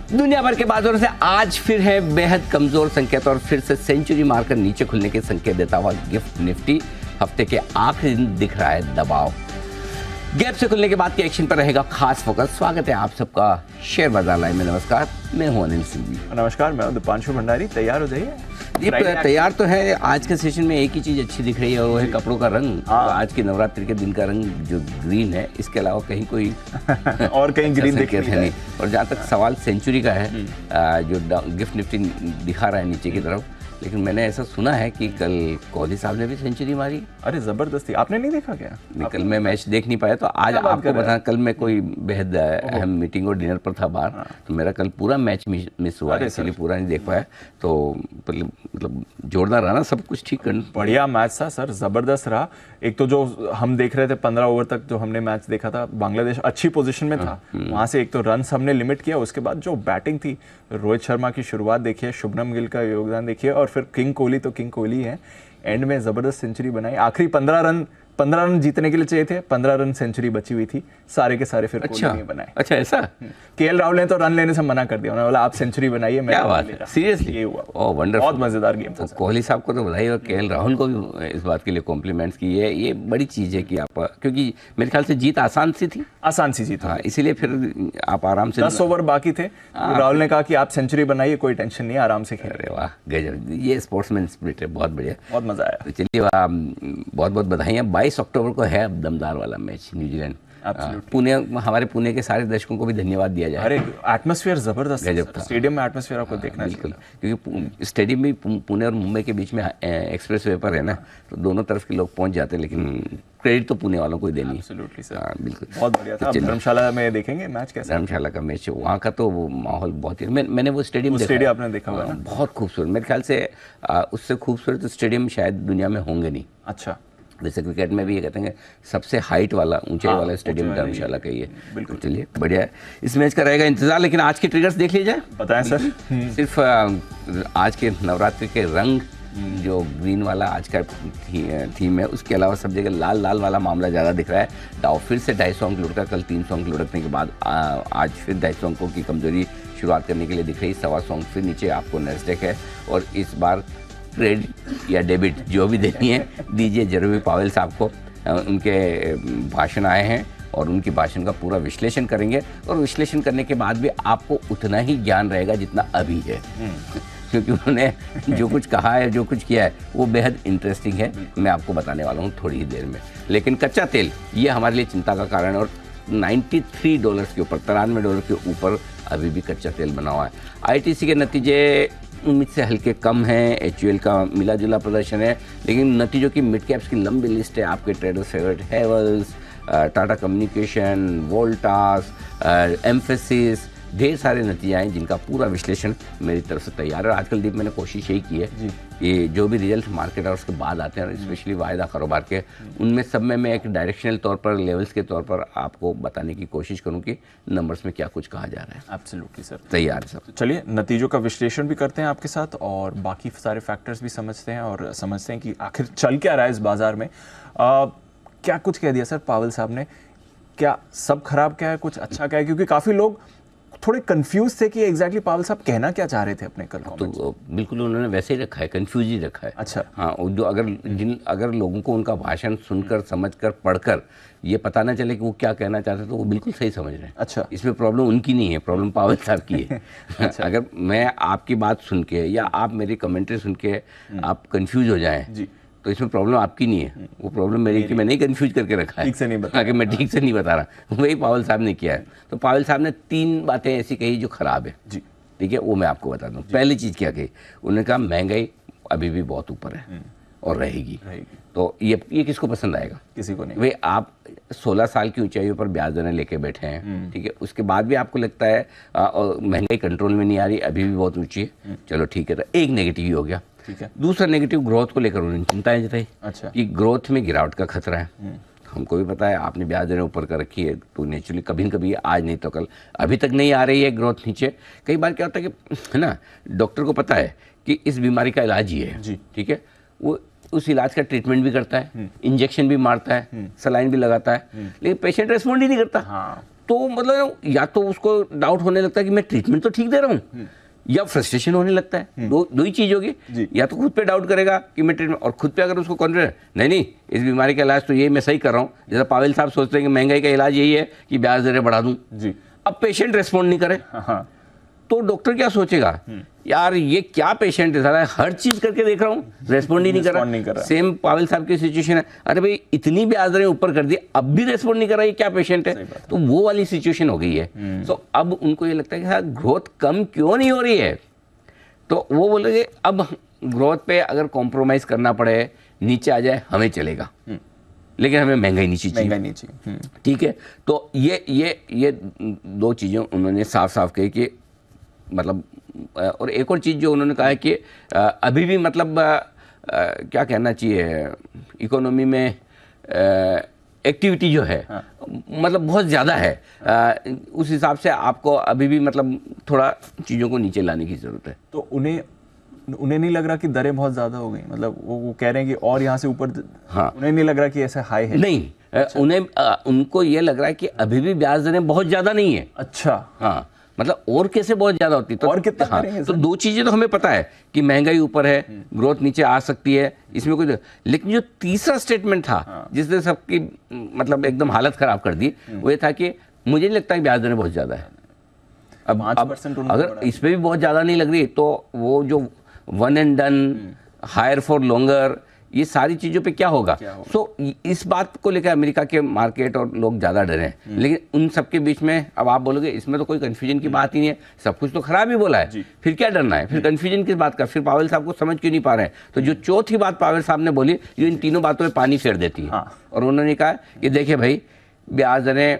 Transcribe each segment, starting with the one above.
दुनिया भर के बाजारों से आज फिर है बेहद कमजोर संकेत और फिर से सेंचुरी मारकर नीचे खुलने के संकेत देता हुआ गिफ्ट निफ्टी हफ्ते के आखिरी दिन दिख रहा है दबाव। गैप से खुलने के बाद के एक्शन पर रहेगा खास फोकस। स्वागत है आप सबका शेयर बाजार लाइव में। नमस्कार, मैं हूं अनिल सिंह जी। नमस्कार, मैं दीपांशु भंडारी। तैयार हो जाइए। ये तैयार तो है। आज के सेशन में एक ही चीज अच्छी दिख रही है और वो है कपड़ों का रंग। आज के नवरात्रि के दिन का रंग जो ग्रीन है, इसके अलावा कहीं कोई और कहीं ग्रीन दिख नहीं। और जहाँ तक सवाल सेंचुरी का है, जो गिफ्ट निफ्टी दिखा रहा है नीचे की तरफ, लेकिन मैंने ऐसा सुना है कि कल कोहली साहब ने भी सेंचुरी मारी। अरे जबरदस्ती, आपने नहीं देखा क्या? कल मैं मैच देख नहीं पाया, तो आज आपको बता, कल मैं कोई बेहद अहम मीटिंग और डिनर पर था बाहर, तो मेरा कल पूरा मैच मिस हुआ, इसलिए पूरा नहीं देख पाया। तो मतलब जोरदार रहा ना, सब कुछ ठीक करना। बढ़िया मैच था सर, जबरदस्त रहा। एक तो जो हम देख रहे थे 15 ओवर तक जो हमने मैच देखा था, बांग्लादेश अच्छी पोजीशन में था। वहां से एक तो रन हमने लिमिट किया, उसके बाद जो बैटिंग थी, रोहित शर्मा की शुरुआत देखिए, शुभमन गिल का योगदान देखिए, और फिर किंग कोहली तो किंग कोहली है। एंड में जबरदस्त सेंचुरी बनाई। आखिरी 15 रन जीतने के लिए चाहिए थे, 15 रन सेंचुरी बची हुई थी, सारे के सारे फिर कोहली ने बनाए। अच्छा, ऐसा? केएल राहुल ने तो रन लेने से मना कर दिया, उन्होंने बोला आप सेंचुरी बनाइए। क्या बात है, सीरियसली? ये हुआ। ओह वंडरफुल, बहुत मजेदार गेम था। कोहली साहब को तो बधाई, और केएल राहुल को भी इस बात के लिए कॉम्प्लीमेंट्स की है। ये बड़ी चीज है कि आप, क्योंकि मेरे ख्याल से जीत आसान सी थी। आसान सी जीत, हाँ, इसीलिए फिर आप आराम से 10 ओवर बाकी थे, राहुल ने कहा कि आप सेंचुरी बनाइए, कोई टेंशन नहीं, आराम से खेल। अरे वाह, गजब, ये स्पोर्ट्समैन स्पिरिट है, बहुत बढ़िया, बहुत मजा आया। तो चलिए, बहुत बहुत बधाइयाँ। 22 अक्टूबर को है दमदार वाला मैच, न्यूजीलैंड पुणे। हमारे पुणे के सारे दर्शकों को भी धन्यवाद दिया जाए। अरे एटमॉस्फेयर जबरदस्त था, स्टेडियम में एटमॉस्फेयर आपको देखना बिल्कुल, क्योंकि स्टेडियम भी पुणे और मुंबई के बीच में एक्सप्रेस वे पर है ना, तो दोनों तरफ के लोग पहुंच जाते हैं, लेकिन क्रेडिट तो पुणे वालों को ही देनी है। बिल्कुल, बहुत बढ़िया था। धर्मशाला में देखेंगे मैच कैसा? धर्मशाला का मैच, वहाँ का तो माहौल बहुत ही, मैंने वो स्टेडियम आपने देखा हुआ ना, बहुत खूबसूरत। मेरे ख्याल से उससे खूबसूरत स्टेडियम शायद दुनिया में होंगे नहीं। अच्छा, वैसे क्रिकेट में भी ये कहते हैं सबसे हाइट वाला, ऊंचाई वाला स्टेडियम धर्मशाला का ही है। बिल्कुल, चलिए बढ़िया है। इस मैच का रहेगा इंतजार, लेकिन आज के ट्रिगर्स देख लीजिए। बताएं सर। सिर्फ आज के नवरात्रि के रंग, जो ग्रीन वाला आज का थीम है, उसके अलावा सब जगह लाल लाल वाला मामला ज़्यादा दिख रहा है। डाउ फिर से 250 अंक लुढ़का, कल 300 अंक लुढ़कने के बाद आज फिर 250 अंकों की कमजोरी शुरुआत करने के लिए दिख रही। 125 अंक फिर नीचे आपको नैस्डैक है, और इस बार क्रेडिट या डेबिट जो भी देनी है दीजिए जरूर। पावेल साहब को उनके भाषण आए हैं और उनके भाषण का पूरा विश्लेषण करेंगे, और विश्लेषण करने के बाद भी आपको उतना ही ज्ञान रहेगा जितना अभी है, क्योंकि उन्होंने जो कुछ कहा है, जो कुछ किया है, वो बेहद इंटरेस्टिंग है। मैं आपको बताने वाला हूँ थोड़ी ही देर में। लेकिन कच्चा तेल ये हमारे लिए चिंता का कारण है, और $93 के ऊपर, $93 के ऊपर अभी भी कच्चा तेल बना हुआ है। ITC के नतीजे उम्मीद से हल्के कम हैं। HUL का मिला जुला प्रदर्शन है, लेकिन नतीजों की मिड कैप्स की लंबी लिस्ट है। आपके traders favourite Havells, Tata communication, Voltas, emphasis, ढेर सारे नतीजे आए जिनका पूरा विश्लेषण मेरी तरफ से तैयार है। आजकल दीप मैंने कोशिश यही की है कि जो भी रिजल्ट मार्केट और उसके बाद आते हैं, स्पेशली वायदा कारोबार के, उनमें सब में मैं एक डायरेक्शनल तौर पर, लेवल्स के तौर पर आपको बताने की कोशिश करूं कि नंबर्स में क्या कुछ कहा जा रहा है। एब्सोल्युटली सर, तैयार है सब। चलिए नतीजों का विश्लेषण भी करते हैं आपके साथ, और बाकी सारे फैक्टर्स भी समझते हैं, और समझते हैं कि आखिर चल क्या रहा है इस बाजार में। क्या कुछ कह दिया सर पावेल साहब ने? क्या सब खराब क्या है, कुछ अच्छा क्या है? क्योंकि काफ़ी लोग थोड़े कंफ्यूज थे कि एग्जैक्टली पावेल साहब कहना क्या चाह रहे थे अपने कल। तो बिल्कुल उन्होंने वैसे ही रखा है, कंफ्यूज ही रखा है। अच्छा, हाँ, जो अगर लोगों को उनका भाषण सुनकर, समझकर, पढ़कर ये पता ना चले कि वो क्या कहना चाहते हैं, तो वो बिल्कुल सही समझ रहे हैं। अच्छा, इसमें प्रॉब्लम उनकी नहीं है, प्रॉब्लम पावेल साहब की है। अच्छा। अगर मैं आपकी बात सुन के या आप मेरी कमेंट्री सुन के आप कंफ्यूज हो जाएं जी, तो इसमें प्रॉब्लम आपकी नहीं है, वो प्रॉब्लम मेरी कि मैं नहीं कंफ्यूज करके रखा है, ठीक से नहीं बता, कि मैं ठीक से नहीं बता रहा। वही पावेल साहब ने किया है। तो पावेल साहब ने 3 बातें ऐसी कही जो खराब है जी, ठीक है, वो मैं आपको बता दूं। पहली चीज़ क्या कही, उन्होंने कहा महंगाई अभी भी बहुत ऊपर है और रहेगी। तो ये किसको पसंद आएगा? किसी को नहीं। भाई आप 16 साल की ऊंचाइयों पर ब्याज दरें लेके बैठे हैं, ठीक है, उसके बाद भी आपको लगता है महंगाई कंट्रोल में नहीं आ रही, अभी भी बहुत ऊंची है। चलो ठीक है, तो एक नेगेटिव ही हो गया। ठीक है। दूसरा नेगेटिव, ग्रोथ को लेकर उन्होंने चिंताएं जताई। अच्छा, कि ग्रोथ में गिरावट का खतरा है। हमको भी पता है, आपने ब्याज दरें ऊपर कर रखी है, तो नेचुरली कभी न कभी, आज नहीं तो कल, अभी तक नहीं आ रही है ग्रोथ नीचे। कई बार क्या होता है कि, है ना, डॉक्टर को पता है कि इस बीमारी का इलाज ही है, ठीक है, वो उस इलाज का ट्रीटमेंट भी करता है, इंजेक्शन भी मारता है, सलाइन भी लगाता है, लेकिन पेशेंट रेस्पॉन्ड ही नहीं करता। तो मतलब या तो उसको डाउट होने लगता है कि मैं ट्रीटमेंट तो ठीक दे रहा हूँ, या फ्रस्ट्रेशन होने लगता है। दो ही चीज होगी, या तो खुद पे डाउट करेगा कि मैं ट्रीटमेंट, और खुद पे अगर उसको कॉन्फिडेंस नहीं इस बीमारी का इलाज तो ये मैं सही कर रहा हूँ, जैसा पावेल साहब सोचते हैं कि महंगाई का इलाज यही है कि ब्याज दरें बढ़ा दूं जी, अब पेशेंट रेस्पॉन्ड नहीं करे तो डॉक्टर क्या सोचेगा, यार ये क्या पेशेंट है, साला हर चीज करके देख रहा हूँ रेस्पॉन्ड ही नहीं कर रहा। सेम पावेल साहब की सिचुएशन है, अरे भाई इतनी ब्याज दरें ऊपर कर दी अब भी रेस्पॉन्ड नहीं कर रहा, ये क्या पेशेंट है। तो वो वाली सिचुएशन हो गई है। तो अब उनको ये लगता है कि हाँ ग्रोथ कम क्यों नहीं हो रही है, तो वो बोलेंगे अब ग्रोथ पे अगर कॉम्प्रोमाइज करना पड़े, नीचे आ जाए हमें चलेगा, लेकिन हमें महंगाई नहीं चाहिए। ठीक है, तो ये दो चीज़ें उन्होंने साफ साफ कही कि मतलब, और एक और चीज़ जो उन्होंने कहा है कि अभी भी मतलब क्या कहना चाहिए, इकोनॉमी में एक्टिविटी जो है मतलब बहुत ज़्यादा है, उस हिसाब से आपको अभी भी मतलब थोड़ा चीज़ों को नीचे लाने की ज़रूरत है। तो उन्हें नहीं लग रहा कि दरें बहुत ज़्यादा हो गई, मतलब वो कह रहे हैं कि और यहाँ से ऊपर, हाँ उन्हें नहीं लग रहा कि ऐसे हाई है? नहीं, अच्छा। उनको ये लग रहा है कि अभी भी ब्याज दरें बहुत ज़्यादा नहीं है। अच्छा, हाँ मतलब और कैसे बहुत ज्यादा होती तो और कितना हाँ, तो दो चीजें तो हमें पता है कि महंगाई ऊपर है, ग्रोथ नीचे आ सकती है, इसमें कोई, लेकिन जो तीसरा स्टेटमेंट था जिसने सबकी मतलब एकदम हालत खराब कर दी, वो ये था कि मुझे नहीं लगता कि ब्याज दरें बहुत ज्यादा है। अब 5% अगर इस पे भी बहुत ज्यादा नहीं लग रही तो वो जो one and done, hire for longer, ये सारी चीज़ों पे क्या होगा। सो इस बात को लेकर अमेरिका के मार्केट और लोग ज़्यादा डरे हैं, लेकिन उन सबके बीच में अब आप बोलोगे इसमें तो कोई कंफ्यूजन की बात ही नहीं है, सब कुछ तो खराब ही बोला है, फिर क्या डरना है, फिर कंफ्यूजन किस बात का, फिर पावेल साहब को समझ क्यों नहीं पा रहे हैं। तो जो चौथी बात पावेल साहब ने बोली जो इन तीनों बातों में पानी फेर देती है, और उन्होंने कहा कि देखिए भाई ब्याज दरें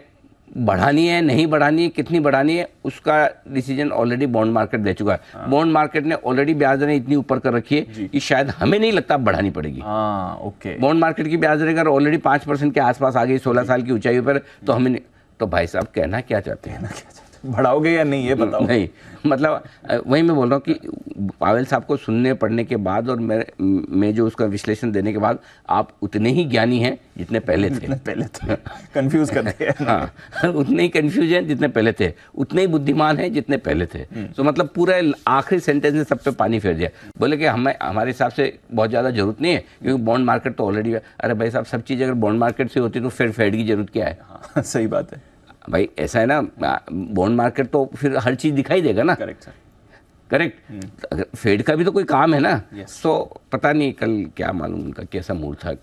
बढ़ानी है नहीं बढ़ानी है, कितनी बढ़ानी है, उसका डिसीजन ऑलरेडी बॉन्ड मार्केट दे चुका है। बॉन्ड मार्केट ने ऑलरेडी ब्याज दरें इतनी ऊपर कर रखी है कि शायद हमें नहीं लगता बढ़ानी पड़ेगी। ओके, बॉन्ड मार्केट की ब्याज दरें अगर ऑलरेडी 5% के आसपास आ गई 16 साल की ऊंचाई पर, तो हमें, तो भाई साहब कहना क्या चाहते हैं, बढ़ाओगे या नहीं ये बताओ। नहीं मतलब वही मैं बोल रहा हूँ कि पावेल साहब को सुनने पढ़ने के बाद और मैं जो उसका विश्लेषण देने के बाद आप उतने ही ज्ञानी हैं जितने पहले थे। कंफ्यूज करते हैं। हाँ, उतने ही कंफ्यूज हैं जितने पहले थे, उतने ही बुद्धिमान हैं जितने पहले थे। तो मतलब पूरा आखिरी सेंटेंस ने सब पे पानी फेर दिया, बोले कि हमारे हिसाब से बहुत ज़्यादा जरूरत नहीं है क्योंकि बॉन्ड मार्केट तो ऑलरेडी है। अरे भाई साहब सब चीज़ अगर बॉन्ड मार्केट से होती तो फिर फेड की जरूरत क्या है। सही बात है भाई, ऐसा है ना, बॉन्ड मार्केट तो फिर हर चीज दिखाई देगा ना। Correct sir, correct. अगर फेड का भी तो कोई काम है ना। तो पता नहीं कल क्या मालूम उनका कैसा मूड था,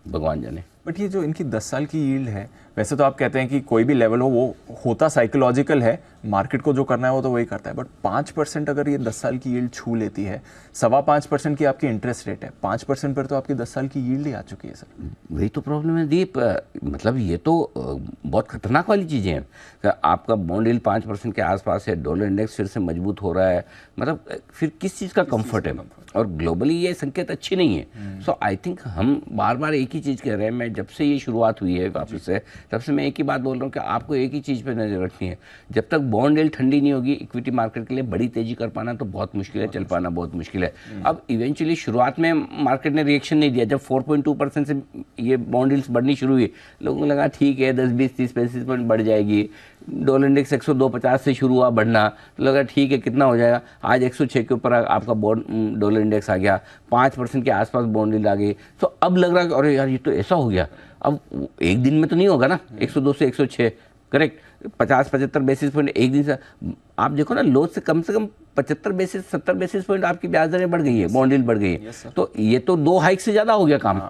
भगवान जाने। बट ये जो इनकी 10 साल की यील्ड है, वैसे तो आप कहते हैं कि कोई भी लेवल हो वो होता साइकोलॉजिकल है, मार्केट को जो करना है वो तो वही करता है, बट 5% अगर ये 10 साल की यील्ड छू लेती है, 5.25% की आपकी इंटरेस्ट रेट है, 5% पर तो आपकी 10 साल की यील्ड ही आ चुकी है सर। वही तो प्रॉब्लम है दीप, मतलब ये तो बहुत खतरनाक वाली चीज़ें हैं। आपका बॉन्ड यील्ड 5% के आसपास है, डॉलर इंडेक्स फिर से मजबूत हो रहा है, मतलब फिर किस चीज़ का कंफर्ट है। और ग्लोबली ये संकेत अच्छी नहीं है। सो आई थिंक हम बार बार एक ही चीज़ कह रहे हैं, मैं जब से ये शुरुआत हुई है वापस से तब से मैं एक ही बात बोल रहा हूँ कि आपको एक ही चीज़ पे नज़र रखनी है, जब तक बॉन्ड यील्ड ठंडी नहीं होगी इक्विटी मार्केट के लिए बड़ी तेजी कर पाना तो बहुत मुश्किल है, चल पाना बहुत मुश्किल है। अब इवेंचुअली शुरुआत में मार्केट ने रिएक्शन नहीं दिया, जब 4.2% से ये बॉन्ड यील्ड्स बढ़नी शुरू हुई, लोगों को लगा ठीक है 10, 20, 30 बेसिस पॉइंट बढ़ जाएगी। डॉलर इंडेक्स 102.50 से शुरू हुआ बढ़ना, तो लगा ठीक है कितना हो जाएगा, आज 106 के ऊपर आपका बॉन्ड डॉलर इंडेक्स आ गया, 5% के आसपास बॉन्ड यील्ड आ गई। तो अब लग रहा है अरे यार ये तो ऐसा हो गया, अब एक दिन में तो नहीं होगा ना 102 से 106, करेक्ट, 50-75 बेसिस पॉइंट एक दिन से। आप देखो ना लो से कम 75 70 बेसिस पॉइंट आपकी ब्याज दरें बढ़ गई है, बॉन्ड यील्ड बढ़ गई है। तो ये तो 2 हाइक से ज्यादा हो गया काम।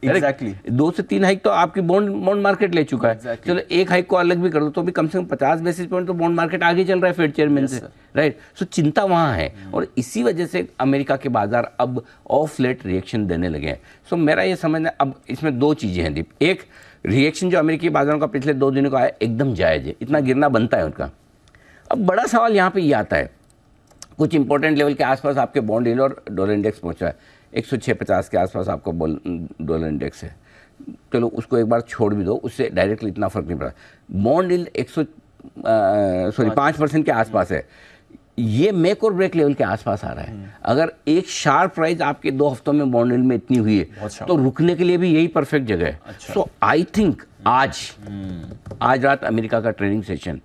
एग्जैक्टली 2 से 3 हाइक तो आपकी बॉन्ड मार्केट ले चुका है। चलो एक हाइक को अलग भी कर दो तो भी कम से कम 50 बेसिस पॉइंट तो बॉन्ड मार्केट आगे चल रहा है फेड चेयरमैन से, राइट। सो चिंता वहां है और इसी वजह से अमेरिका के बाजार अब ऑफ लेट रिएक्शन देने लगे हैं। सो मेरा ये समझना, अब इसमें 2 चीजें हैं दीप, एक रिएक्शन जो अमेरिकी बाजारों का पिछले 2 दिनों का आया एकदम जायज है, इतना गिरना बनता है उनका। अब बड़ा सवाल यहाँ पे ये आता है, कुछ इंपॉर्टेंट लेवल के आसपास आपके बॉन्ड यील्ड और डॉलर इंडेक्स पहुंचा है, 106.50 के आसपास आपका डॉलर इंडेक्स है, चलो उसको एक बार छोड़ भी दो, उससे डायरेक्टली इतना फर्क नहीं पड़ा। बॉन्ड यील्ड 5% के आसपास है, ये मेक और ब्रेक लेवल के आसपास आ रहा है। अगर एक शार्प प्राइस आपके 2 हफ्तों में बॉन्ड यील्ड में इतनी हुई है तो रुकने के लिए भी यही परफेक्ट जगह है। सो आई थिंक आज रात अमेरिका का ट्रेनिंग सेशन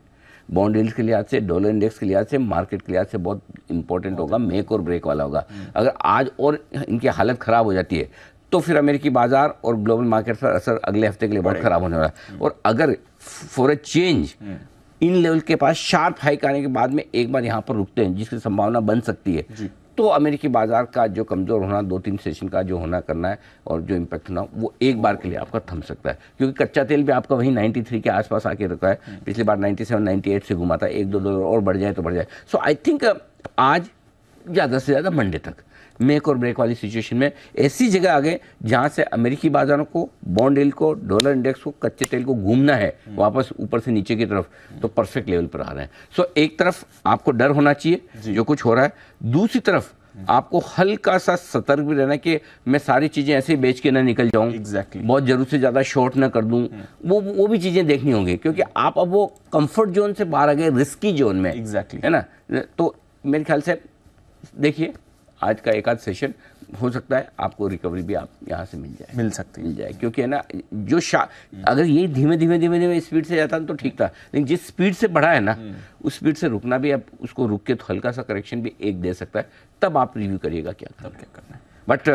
बॉन्ड यील्ड के लिहाज से, डॉलर इंडेक्स के लिहाज से, मार्केट के लिहाज से बहुत इंपॉर्टेंट होगा, मेक और ब्रेक वाला होगा। अगर आज और इनकी हालत ख़राब हो जाती है तो फिर अमेरिकी बाजार और ग्लोबल मार्केट पर असर अगले हफ्ते के लिए बहुत ख़राब होने वाला है। और अगर for a change in level के पास शार्प हाइक आने के बाद में एक बार यहाँ पर रुकते हैं, जिसकी संभावना बन सकती है, तो अमेरिकी बाजार का जो कमज़ोर होना, 2-3 सेशन का जो होना करना है और जो इम्पैक्ट होना, वो एक बार के लिए आपका थम सकता है। क्योंकि कच्चा तेल भी आपका वहीं 93 के आसपास आके रुका है, पिछली बार 97-98 से घुमा था, 1-2 डॉलर और बढ़ जाए तो बढ़ जाए। सो आई थिंक आज ज़्यादा से ज़्यादा मंडे तक मेक और ब्रेक वाली सिचुएशन में ऐसी जगह आ गए जहां से अमेरिकी बाजारों को, बॉन्ड यील्ड को, डॉलर इंडेक्स को, कच्चे तेल को घूमना है वापस ऊपर से नीचे की तरफ, तो परफेक्ट लेवल पर आ रहे हैं। सो एक तरफ आपको डर होना चाहिए जो कुछ हो रहा है, दूसरी तरफ आपको हल्का सा सतर्क भी रहना कि मैं सारी चीजें ऐसे ही बेच के ना निकल जाऊं, बहुत जरूरत से ज्यादा शॉर्ट ना कर दूं, वो भी चीजें देखनी होंगी, क्योंकि आप अब वो कंफर्ट जोन से बाहर आ गए, रिस्की जोन में, है ना। तो मेरे ख्याल से देखिए आज का एक आध सेशन हो सकता है आपको रिकवरी भी आप यहाँ से मिल जाए, क्योंकि है ना जो अगर ये धीमे स्पीड से जाता तो ठीक था, लेकिन जिस स्पीड से बढ़ा है ना उस स्पीड से रुकना भी, अब उसको रुक के तो हल्का सा करेक्शन भी एक दे सकता है, तब आप रिव्यू करिएगा क्या करना है। बट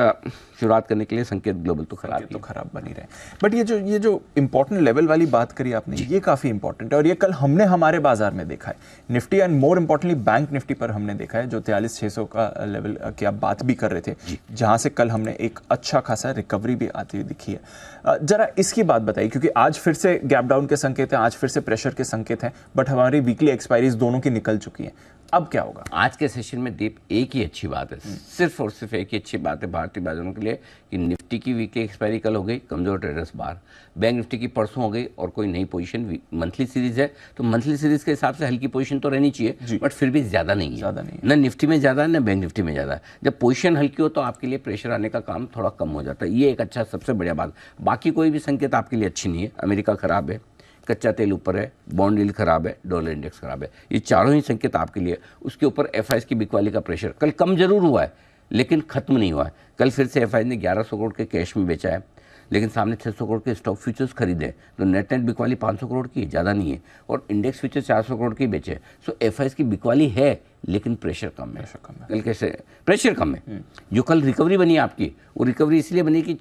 शुरुआत करने के लिए संकेत ग्लोबल तो खराब बनी रहे। बट ये जो इंपॉर्टेंट लेवल वाली बात करी आपने, ये काफ़ी इंपॉर्टेंट है और ये कल हमने हमारे बाजार में देखा है, Nifty and more importantly bank Nifty पर हमने देखा है, जो 43,600 का लेवल की आप बात भी कर रहे थे, जहां से कल हमने एक अच्छा खासा रिकवरी भी आती हुई दिखी है। जरा इसकी बात बताइए, क्योंकि आज फिर से गैप डाउन के संकेत हैं, आज फिर से प्रेशर के संकेत हैं, बट हमारी वीकली एक्सपायरीज दोनों की निकल चुकी हैं। अब क्या होगा आज के सेशन में? दीप, एक ही अच्छी बात है, सिर्फ और सिर्फ एक ही अच्छी बात है भारतीय बाजारों के लिए कि निफ्टी की वीकली एक्सपायरी कल हो गई, कमजोर ट्रेडर्स बाहर, बैंक निफ्टी की परसों हो गई और कोई नई पोजीशन मंथली सीरीज है, तो मंथली सीरीज के हिसाब से हल्की पोजीशन तो रहनी चाहिए, बट फिर भी ज्यादा नहीं है, न निफ्टी में ज्यादा न बैंक निफ्टी में ज्यादा। जब पोजीशन हल्की हो तो आपके लिए प्रेशर आने का काम थोड़ा कम हो जाता है, ये एक अच्छा सबसे बढ़िया बात। बाकी कोई भी संकेत आपके लिए अच्छी नहीं है, अमेरिका खराब है, कच्चा तेल ऊपर है, बॉन्ड यील्ड खराब है, डॉलर इंडेक्स खराब है, ये चारों ही संकेत आपके लिए। उसके ऊपर एफआईएस की बिकवाली का प्रेशर कल कम जरूर हुआ है लेकिन खत्म नहीं हुआ है। कल फिर से एफआईएस ने 1100 करोड़ के कैश में बेचा है, लेकिन सामने 600 करोड़ के स्टॉक फ्यूचर्स खरीदे, तो नेट बिकवाली 500 करोड़ की ज़्यादा नहीं है, और इंडेक्स फ्यूचर्स 400 करोड़ की बेचे। सो एफआईएस की बिकवाली है लेकिन प्रेशर कम है। कल कैसे प्रेशर कम है? जो कल रिकवरी बनी आपकी, वो रिकवरी इसलिए बनी कि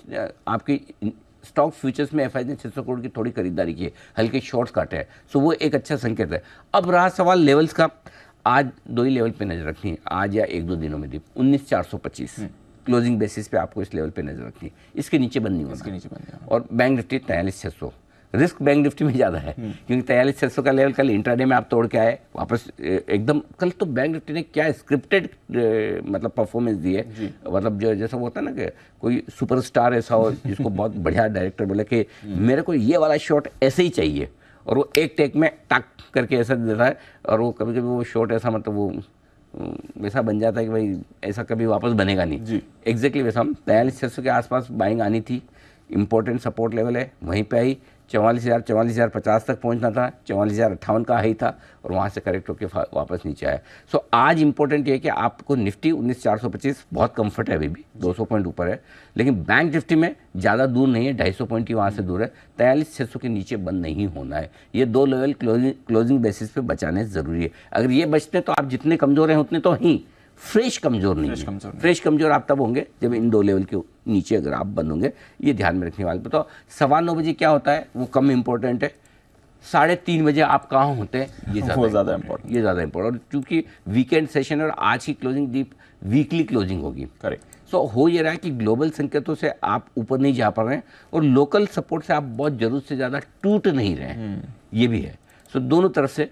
आपकी स्टॉक फ्यूचर्स में एफआईआई ने 600 करोड़ की थोड़ी खरीदारी की है, हल्के शॉर्ट्स काटे हैं, सो वो एक अच्छा संकेत है। अब रहा सवाल लेवल्स का, आज दो ही लेवल पे नजर रखनी है, आज या एक दो दिनों में। 19,425 क्लोजिंग बेसिस पे आपको इस लेवल पे नजर रखनी है, इसके नीचे बंद नहीं होना। और bank Nifty 43,600, risk bank Nifty में ज़्यादा है, क्योंकि 43,600 का लेवल कल इंट्राडे में आप तोड़ के आए वापस एकदम। कल तो बैंक निफ्टी ने क्या स्क्रिप्टेड मतलब परफॉर्मेंस दी है, मतलब जो जैसा वो होता है ना कि कोई सुपरस्टार ऐसा हो जिसको बहुत बढ़िया डायरेक्टर बोले कि मेरे को ये वाला शॉट ऐसे ही चाहिए, और वो एक टेक में टक करके ऐसा देता है, और वो कभी कभी वो शॉट ऐसा मतलब वो वैसा बन जाता है कि भाई ऐसा कभी वापस बनेगा नहीं। एग्जैक्टली वैसा। 43,600 के आसपास बाइंग आनी थी, इंपॉर्टेंट सपोर्ट लेवल है, वहीं पे आई। 44,050 तक पहुंचना था, 44,058 का हाई था, और वहाँ से करेक्ट होकर वापस नीचे आया। सो आज इंपॉर्टेंट ये कि आपको निफ्टी 19,425 बहुत कंफर्ट है, अभी भी 200 पॉइंट ऊपर है, लेकिन बैंक निफ्टी में ज़्यादा दूर नहीं है, 250 पॉइंट ही वहाँ से दूर है। 43,600 के नीचे बंद नहीं होना है, ये दो लेवल क्लोजिंग बेसिस पे बचाने ज़रूरी है। अगर ये बचते तो आप जितने कमज़ोर हैं उतने तो ही फ्रेश कमजोर नहीं है। फ्रेश कमजोर आप तब होंगे जब इन दो लेवल के नीचे अगर आप बंद होंगे, ये ध्यान में रखने वाले। बताओ 9:15 बजे क्या होता है, वो कम इंपॉर्टेंट है। 3:30 बजे आप कहाँ होते हैं, ये ज़्यादा इंपॉर्टेंट। और चूंकि वीकेंड सेशन और आज की क्लोजिंग डीप वीकली क्लोजिंग होगी, करेक्ट। सो हो ये रहा है कि ग्लोबल संकेतों से आप ऊपर नहीं जा पा रहे हैं, और लोकल सपोर्ट से आप बहुत जरूरत से ज़्यादा टूट नहीं रहे हैं, ये भी है। सो दोनों तरफ से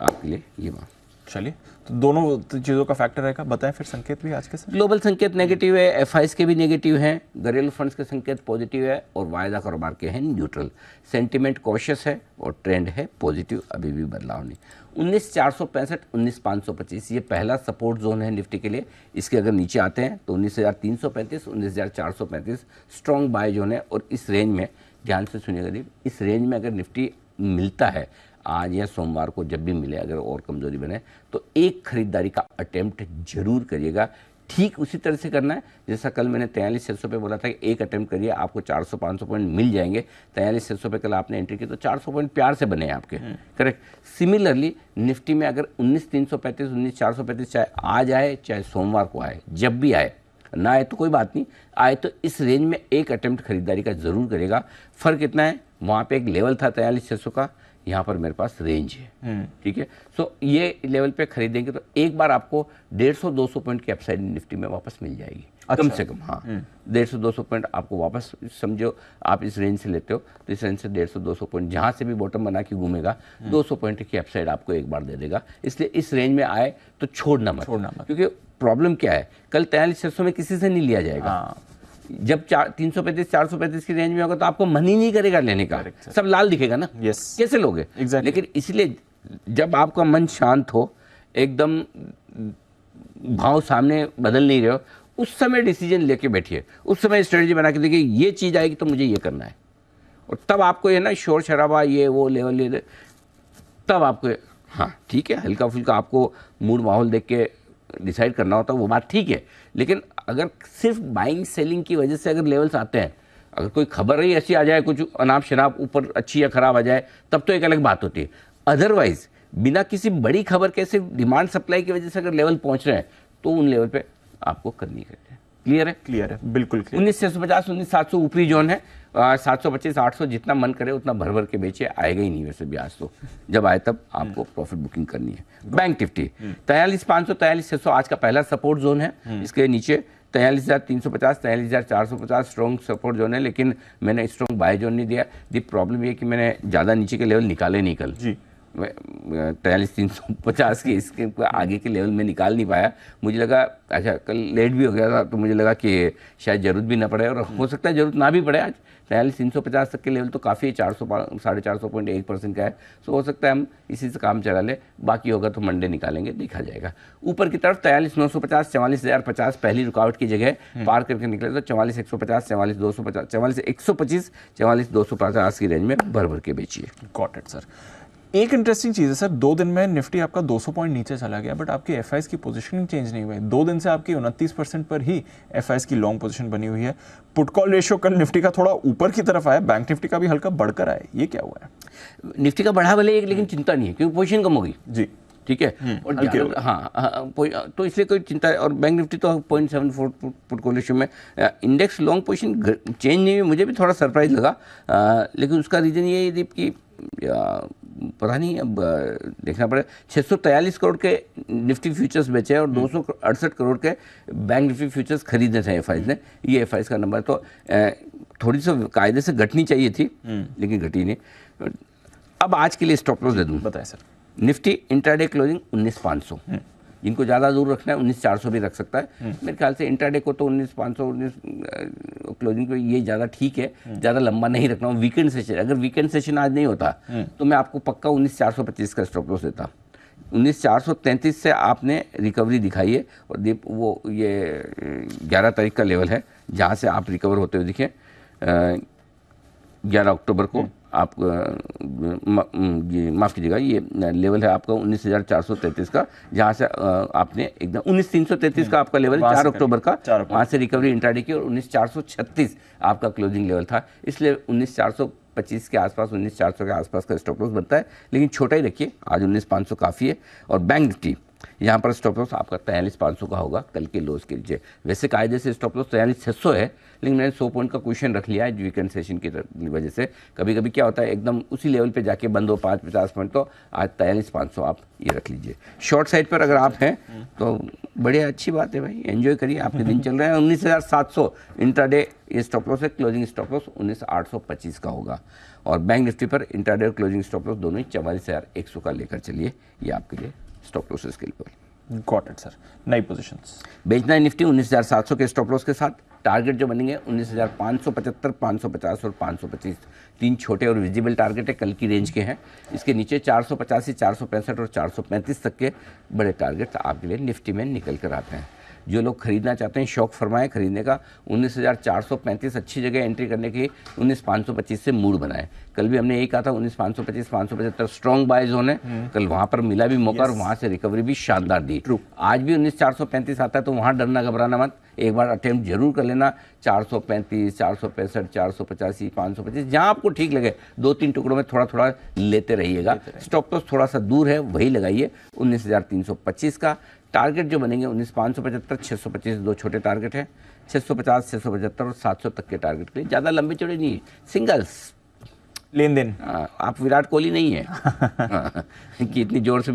आपके लिए ये बात। चलिए, तो दोनों चीज़ों का फैक्टर रहेगा। बताएं फिर संकेत भी आज के साथ। ग्लोबल संकेत नेगेटिव है, एफआईएस के भी नेगेटिव हैं, घरेलू फंड्स के संकेत पॉजिटिव है, और वायदा कारोबार के हैं न्यूट्रल। सेंटिमेंट कॉशियस है और ट्रेंड है पॉजिटिव, अभी भी बदलाव नहीं। 19,465, 19,525 ये पहला सपोर्ट जोन है निफ्टी के लिए। इसके अगर नीचे आते हैं तो 19,335, 19,435 स्ट्रॉन्ग बाय जोन है। और इस रेंज में ध्यान से सुनिएगा दीप, इस रेंज में अगर निफ्टी मिलता है आज या सोमवार को, जब भी मिले, अगर और कमजोरी बने तो एक खरीदारी का अटेम्प्ट जरूर करिएगा। ठीक उसी तरह से करना है जैसा कल मैंने 43,600 पे बोला था कि एक अटेम्प्ट करिए, आपको 400-500 पॉइंट मिल जाएंगे। 43,600 पे कल आपने एंट्री की तो 400 पॉइंट प्यार से बने आपके, करेक्ट। सिमिलरली निफ्टी में अगर 19,335, 19,435 चाहे आज आए चाहे सोमवार को आए, जब भी आए, ना आए तो कोई बात नहीं, आए तो इस रेंज में एक अटेम्प्ट खरीदारी का जरूर करेगा। फर्क इतना है, वहाँ पे एक लेवल था 43,600 का, यहाँ पर मेरे पास रेंज है, ठीक है। सो ये लेवल पे खरीदेंगे तो एक बार आपको 150-200 पॉइंट की अपसाइड निफ्टी में वापस मिल जाएगी, कम से कम। हाँ, 150-200 पॉइंट आपको वापस, समझो आप इस रेंज से लेते हो तो इस रेंज से 150-200 पॉइंट जहाँ से भी बॉटम बना के घूमेगा 200 पॉइंट की अपसाइड आपको एक बार दे देगा। इसलिए इस रेंज में आए तो छोड़ना मत, क्योंकि प्रॉब्लम क्या है, कल 43,600 में किसी से नहीं लिया जाएगा। जब 335-435 की रेंज में होगा तो आपको मन ही नहीं करेगा लेने का, सब लाल दिखेगा ना, कैसे लोगे? लेकिन इसलिए जब आपका मन शांत हो, एकदम भाव सामने बदल नहीं रहे हो, उस समय डिसीजन लेके बैठिए, उस समय स्ट्रेटजी बना के देखिए ये चीज़ आएगी तो मुझे ये करना है। और तब आपको ये ना शोर शराबा ये वो लेवल ये, तब आपको हाँ ठीक है, हल्का फुल्का आपको मूड माहौल देख के डिसाइड करना होता है, वो बात ठीक है। लेकिन अगर सिर्फ बाइंग सेलिंग की वजह से अगर लेवल्स आते हैं, अगर कोई खबर ही ऐसी आ जाए, कुछ अनाप शनाप ऊपर अच्छी या खराब आ जाए, तब तो एक अलग बात होती है। अदरवाइज बिना किसी बड़ी खबर के सिर्फ डिमांड सप्लाई की वजह से अगर लेवल पहुंच रहे हैं तो उन लेवल पे आपको करनी है। क्लियर है? क्लियर है, बिल्कुल क्लियर। 19,650, 19,700 ऊपरी जोन है, 725, 800 जितना मन करे उतना भर भर के बेचे, आएगा ही नहीं वैसे भी आज तो, जब आए तब आपको प्रॉफिट बुकिंग करनी है। बैंक निफ्टी 43,500, 43,600 आज का पहला सपोर्ट जोन है। इसके नीचे 43,350, 43,450 स्ट्रॉन्ग सपोर्ट जोन है, लेकिन मैंने स्ट्रॉन्ग बाय जोन नहीं दिया। दी प्रॉब्लम ये कि मैंने ज़्यादा नीचे के लेवल निकाले नहीं कल जी, 43,350 के इसके आगे के लेवल में निकाल नहीं पाया। मुझे लगा अच्छा कल लेट भी हो गया था तो मुझे लगा कि शायद ज़रूरत भी ना पड़े, और हो सकता है ज़रूरत ना भी पड़े। आज 43,350 तक के लेवल तो काफ़ी 400 450 पॉइंट 1% का है, सो हो सकता है हम इसी से काम चला ले, बाकी होगा तो मंडे निकालेंगे, देखा जाएगा। ऊपर की तरफ 43,950, 44,050 पहली रुकावट की जगह पार करके निकले तो 44,150, 44,250, 44,125, 44,250 की रेंज में भर भर के बेचिए। Got it sir. एक इंटरेस्टिंग चीज़ है सर, 2 दिन में निफ्टी आपका 200 पॉइंट नीचे चला गया, बट आपकी एफआईएस की पोजीशनिंग चेंज नहीं हुई। 2 दिन से आपकी 29% पर ही एफआईएस की लॉन्ग पोजीशन बनी हुई है। पुट कॉल रेशियो कल निफ्टी का थोड़ा ऊपर की तरफ आया, बैंक निफ्टी का भी हल्का बढ़कर आया, ये क्या हुआ है? निफ्टी का बढ़ा भले, लेकिन चिंता नहीं है क्योंकि पोजीशन कम होगी जी, ठीक है। और हाँ, तो इसलिए कोई चिंता है। और बैंक निफ्टी तो 0.74 पुट कॉल रेशियो में, इंडेक्स लॉन्ग पोजीशन चेंज नहीं हुई, मुझे भी थोड़ा सरप्राइज लगा, लेकिन उसका रीज़न ये है दीप कि पता नहीं, अब देखना पड़ेगा। 643 करोड़ के निफ्टी फ्यूचर्स बेचे और 268 करोड़ के बैंक निफ्टी फ्यूचर्स खरीदे थे एफआईज ने। ये एफआईज का नंबर तो थोड़ी सी कायदे से घटनी चाहिए थी, लेकिन घटी नहीं। अब आज के लिए स्टॉप लॉस दे दूँ, बताएं सर। निफ्टी इंट्राडे क्लोजिंग 19,500, जिनको ज़्यादा दूर रखना है 19,400 भी रख सकता है। मेरे ख्याल से इंट्राडे को तो 19,500 क्लोजिंग पे ये ज़्यादा ठीक है, ज़्यादा लंबा नहीं रखना। वीकेंड सेशन, अगर वीकेंड सेशन आज नहीं होता तो मैं आपको पक्का 19,425 का स्टॉप लॉस देता। 19,433 से आपने रिकवरी दिखाई है, और दीप वो ये 11 तारीख का लेवल है जहाँ से आप रिकवर होते हुए दिखे। 11 अक्टूबर को आप माफ़ कीजिएगा, ये लेवल है आपका 19,433 का, जहाँ से आपने एकदम 19,333 का आपका लेवल 4 अक्टूबर का, वहाँ से रिकवरी इंट्राडे की, और 19,436 आपका क्लोजिंग लेवल था। इसलिए 19,425 के आसपास, 19,400 के आसपास का स्टॉप लॉस बनता है, लेकिन छोटा ही रखिए। आज 19,500 काफ़ी है। और बैंक निफ्टी यहाँ पर स्टॉप लॉस आपका 43,500 का होगा कल के लोस के नीचे। वैसे कायदे से स्टॉप लॉस 43,600 है, लेकिन मैंने 100 पॉइंट का क्वेश्चन रख लिया है वीकेंड सेशन की वजह से। कभी कभी क्या होता है एकदम उसी लेवल पे जाके बंद हो 5-50 पॉइंट, तो आज 43,500 आप ये रख लीजिए। शॉर्ट साइड पर अगर आप हैं तो बढ़िया, अच्छी बात है भाई, एंजॉय करिए, आपके दिन चल रहे हैं। 19,700 इंट्राडे ये स्टॉप लॉस है, क्लोजिंग स्टॉप लॉस 19,825 का होगा। और बैंक निफ्टी पर इंट्राडे और क्लोजिंग स्टॉप लॉस दोनों ही 44,100 का लेकर चलिए, ये आपके लिए स्टॉप लॉसेस के लिए। Got it sir. नई पोजीशंस बेचना है निफ्टी 19,700 के स्टॉप लॉस के साथ। टारगेट जो बनेंगे 19,575, 550 और 525, 3 छोटे और विजिबल टारगेट है, कल की रेंज के हैं। इसके नीचे 485, 465 और 435 तक के बड़े टारगेट आपके लिए निफ्टी में निकल कर आते हैं। जो लोग खरीदना चाहते हैं, शौक फरमाएं खरीदने का, 19,435 अच्छी जगह एंट्री करने की, 19,525 से मूड बनाएं। कल भी हमने यही कहा था 19,525 575 स्ट्रॉन्ग बाय जोन है, कल वहां पर मिला भी मौका और वहां से रिकवरी भी शानदार दी। आज भी 19,435 आता है तो वहां डरना घबराना मत, एक बार अटेम्प्ट जरूर कर लेना। 435 465 485 525 जहां आपको ठीक लगे 2-3 टुकड़ों में थोड़ा थोड़ा लेते रहिएगा। स्टॉप लॉस थोड़ा सा दूर है, वही लगाइए 19,325 का। टारगेट जो बनेंगे 19,575 625 दो छोटे टारगेट है, 650 675 और 700 तक के टारगेट के लिए। ज़्यादा लंबे चौड़े नहीं है, सिंगल्स लेन देन। आप विराट कोहली नहीं है कि इतनी जोर से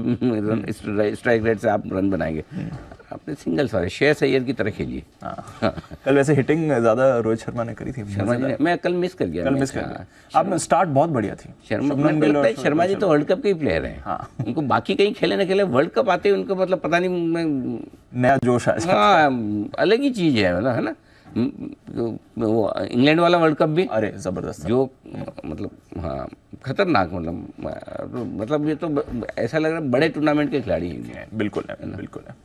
स्ट्राइक रेट से आप रन बनाएंगे, अपने सिंगल्स वाले शेयर सैयद की तरह खेलिए। कल वैसे हिटिंग ज्यादा रोहित शर्मा ने करी थी, शर्मा जी ने, मैं कल मिस कर गया, आप स्टार्ट बहुत बढ़िया थी। शर्मा जी तो वर्ल्ड कप के ही प्लेयर हैं, उनको बाकी कहीं खेले ना खेले, वर्ल्ड कप आते ही उनको मतलब पता नहीं नया जोश है। हाँ, अलग ही चीज है, मतलब है ना। वो इंग्लैंड वाला वर्ल्ड कप भी अरे जबरदस्त जो मतलब हाँ खतरनाक, मतलब ये तो ऐसा लग रहा है बड़े टूर्नामेंट के खिलाड़ी हैं। बिल्कुल है, बिल्कुल है।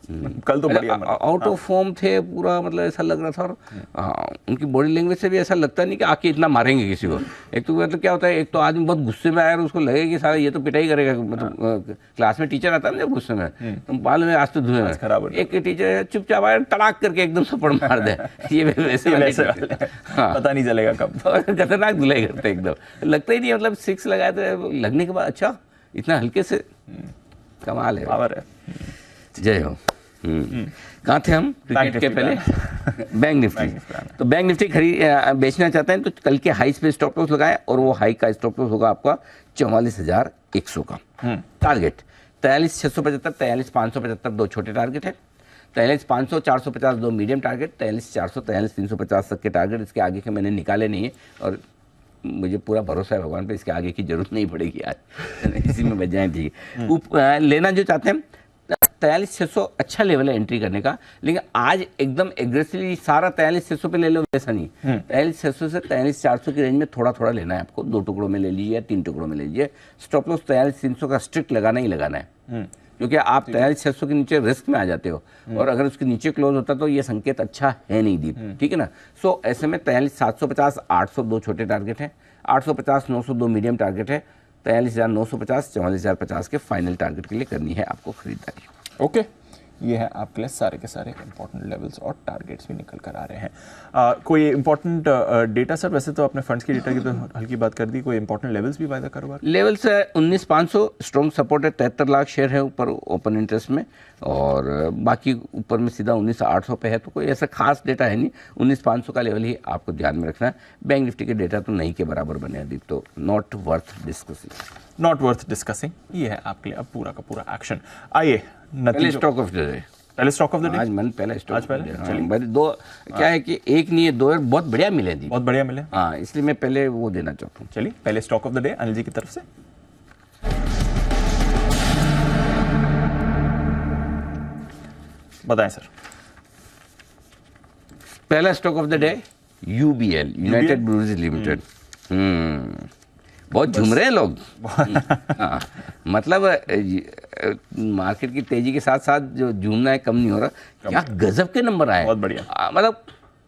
कल तो बढ़िया आउट ऑफ फॉर्म थे पूरा, मतलब ऐसा लग रहा था। और हाँ, उनकी बॉडी लैंग्वेज से भी ऐसा लगता नहीं कि आके इतना मारेंगे किसी को। एक तो मतलब क्या होता है, एक तो आदमी बहुत गुस्से में आया और उसको लगे कि सारा ये तो पिटाई करेगा, मतलब क्लास में टीचर आता है ना जब गुस्से में, तुम बाल में आज तो धुए में, एक टीचर चुपचाप आया तड़ाक करके एकदम थप्पड़ मार दे, ये वैसे पता नहीं चलेगा कब। खतरनाक धुलाई करते एकदम, लगता ही नहीं, मतलब 6 लगाए थे, लगने के बाद अच्छा इतना हल्के से, कमाल है, पावर है। जय हो। कहाँ थे हम क्रिकेट के पहले? Bank Nifty. तो बैंक निफ्टी बेचना चाहते हैं तो कल के हाई पे स्टॉप लॉस लगाए, और वो हाई का स्टॉप लॉस होगा आपका 44,100 का। टारगेट 43,675 43,575 दो छोटे टारगेट है, 43,500 450 दो मीडियम टारगेट, 43,400 43,350 तक के टारगेट। इसके आगे के मैंने निकाले नहीं है और मुझे पूरा भरोसा है भगवान पे, इसके आगे की जरूरत नहीं पड़ेगी आज, इसी में बच जाए। ठीक है, लेना जो चाहते हैं 43,600 अच्छा लेवल है एंट्री करने का, लेकिन आज एकदम एग्रेसिवली सारा 43,600 पे ले लो वैसा नहीं। 43,600 से 43,400 की रेंज में थोड़ा थोड़ा लेना है आपको, 2 टुकड़ों में ले लीजिए या 3 टुकड़ों में ले लीजिए। स्टॉप लॉस 43,300 का स्ट्रिक्ट लगाना ही लगाना है, क्योंकि आप 43,600 के नीचे रिस्क में आ जाते हो, और अगर उसके नीचे क्लोज होता तो ये संकेत अच्छा है नहीं दीप, ठीक है ना। सो ऐसे में 43,750 800 दो छोटे टारगेट है, 850 900 दो मीडियम टारगेट है, 43,950 44,050 के फाइनल टारगेट के लिए करनी है आपको खरीदारी। ओके, ये है आपके लिए सारे के सारे इंपॉर्टेंट लेवल्स और टारगेट्स भी निकल कर आ रहे हैं। कोई इंपॉर्टेंट डेटा सर, वैसे तो आपने फंड्स की डेटा की तो हल्की बात कर दी, कोई इंपॉर्टेंट लेवल्स भी वायदा कारोबार? लेवल्स है 19,500 स्ट्रॉन्ग सपोर्ट है, 73 लाख शेयर है ऊपर ओपन इंटरेस्ट में, और बाकी ऊपर में सीधा 19,800 पे है, तो कोई ऐसा खास डेटा है नहीं। 19,500 का लेवल ही आपको ध्यान में रखना है। बैंक निफ्टी के डेटा तो नहीं के बराबर बने अभी, तो नॉट वर्थ डिस्कसिंग। ये है आपके लिए अब पूरा का पूरा एक्शन। आइए पहले स्टॉक ऑफ द डे, पहले स्टॉक ऑफ द डे आज मन पहले स्टॉक, आज पहले चलिए दो, क्या है कि एक नहीं है दो है, बहुत बढ़िया मिले थी, बहुत बढ़िया मिले, हाँ, इसलिए मैं पहले वो देना चाहता हूँ। चलिए पहले stock of the day Anil ji की तरफ से। बताएं सर। पहला stock of the day UBL, United Breweries Limited. बहुत झूम रहे हैं लोग। हाँ, मतलब मार्केट की तेजी के साथ साथ जो झूमना है कम नहीं हो रहा। क्या गजब के नंबर आए, बहुत बढ़िया, मतलब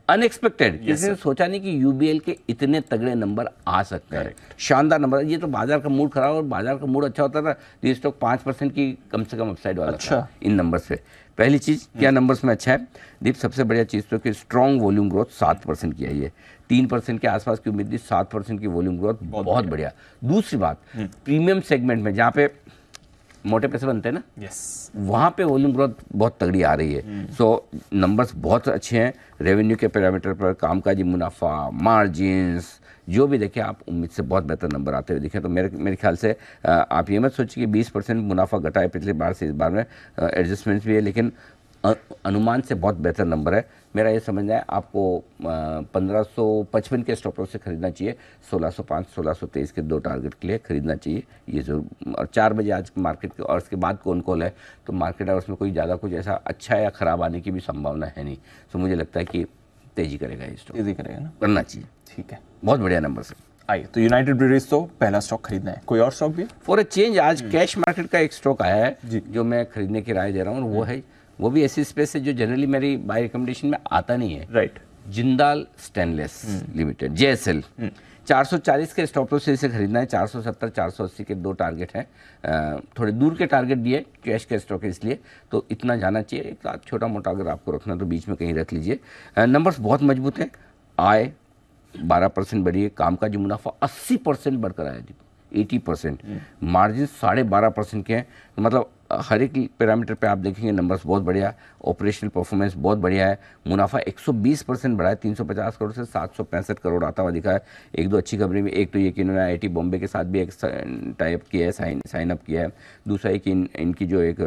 अनएक्सपेक्टेड, किसी ने सोचा नहीं कि यूबीएल के इतने तगड़े नंबर आ सकते हैं। शानदार नंबर। ये तो बाजार का मूड खराब और बाजार का मूड अच्छा होता था, ये स्टॉक 5% की कम से कम अपसाइड वाला था इन नंबर्स पे। पहली चीज़ क्या नंबर्स में अच्छा है दीप, सबसे बढ़िया चीज़ तो कि स्ट्रॉन्ग वॉल्यूम ग्रोथ 7% की आई है, 3% के आसपास की उम्मीद थी, 7% की वॉल्यूम ग्रोथ बहुत बढ़िया। दूसरी बात, प्रीमियम सेगमेंट में जहाँ पे मोटे पैसे बनते हैं ना, वहाँ पे वॉल्यूम ग्रोथ बहुत तगड़ी आ रही है। सो नंबर्स बहुत अच्छे हैं। रेवेन्यू के पैरामीटर पर, कामकाजी मुनाफा, मार्जिन्स, जो भी देखें आप, उम्मीद से बहुत बेहतर नंबर आते हुए दिखे। तो मेरे ख्याल से आप ये मत सोचिए कि 20% मुनाफा घटा है पिछले बार से, इस बार में एडजस्टमेंट्स भी है, लेकिन अनुमान से बहुत बेहतर नंबर है। मेरा ये समझना है आपको 1555 के स्टॉप लॉस से खरीदना चाहिए, 1605 1623 के दो टारगेट के लिए खरीदना चाहिए ये जरूर। और 4 बजे आज मार्केट के और उसके बाद कौन कॉल है, तो मार्केट आवर्स में कोई ज़्यादा कुछ ऐसा अच्छा या ख़राब आने की भी संभावना है नहीं। तो मुझे लगता है कि तेज़ी करेगा ये स्टॉक, तेज़ी करेगा ना, करना चाहिए। ठीक है, बहुत बढ़िया नंबर से। आइए, तो यूनाइटेड ब्रूअरीज तो पहला स्टॉक खरीदना है, कोई और स्टॉक भी? फॉर ए चेंज आज कैश मार्केट का एक स्टॉक आया है जो मैं खरीदने की राय दे रहा हूँ, वो भी ऐसी स्पेस है जो जनरली मेरी बाय रिकमेंडेशन में आता नहीं है। Right. Jindal stainless limited, JSL। 440 के स्टॉप लॉस से खरीदना है। 470 480 के 2 टारगेट हैं, थोड़े दूर के टारगेट दिए, कैश के स्टॉक है इसलिए, तो इतना जाना चाहिए। एक साथ छोटा मोटा अगर आपको रखना तो बीच में कहीं रख लीजिए। नंबर्स बहुत मजबूत हैं, आय 12% बढ़ी है, कामकाजी मुनाफा 80% बढ़कर आया जी, 80%, मार्जिन 12.5% के हैं। मतलब हर एक पैरामीटर पे आप देखेंगे नंबर्स बहुत बढ़िया, ऑपरेशनल परफॉर्मेंस बहुत बढ़िया है। मुनाफा 120% बढ़ा है, 350 करोड़ से 765 करोड़ आता हुआ दिखा है। एक दो अच्छी खबरें भी, एक तो ये कि इन्होंने IIT बॉम्बे के साथ भी एक टाइप किया है, साइन अप किया है। दूसरा है कि इनकी जो एक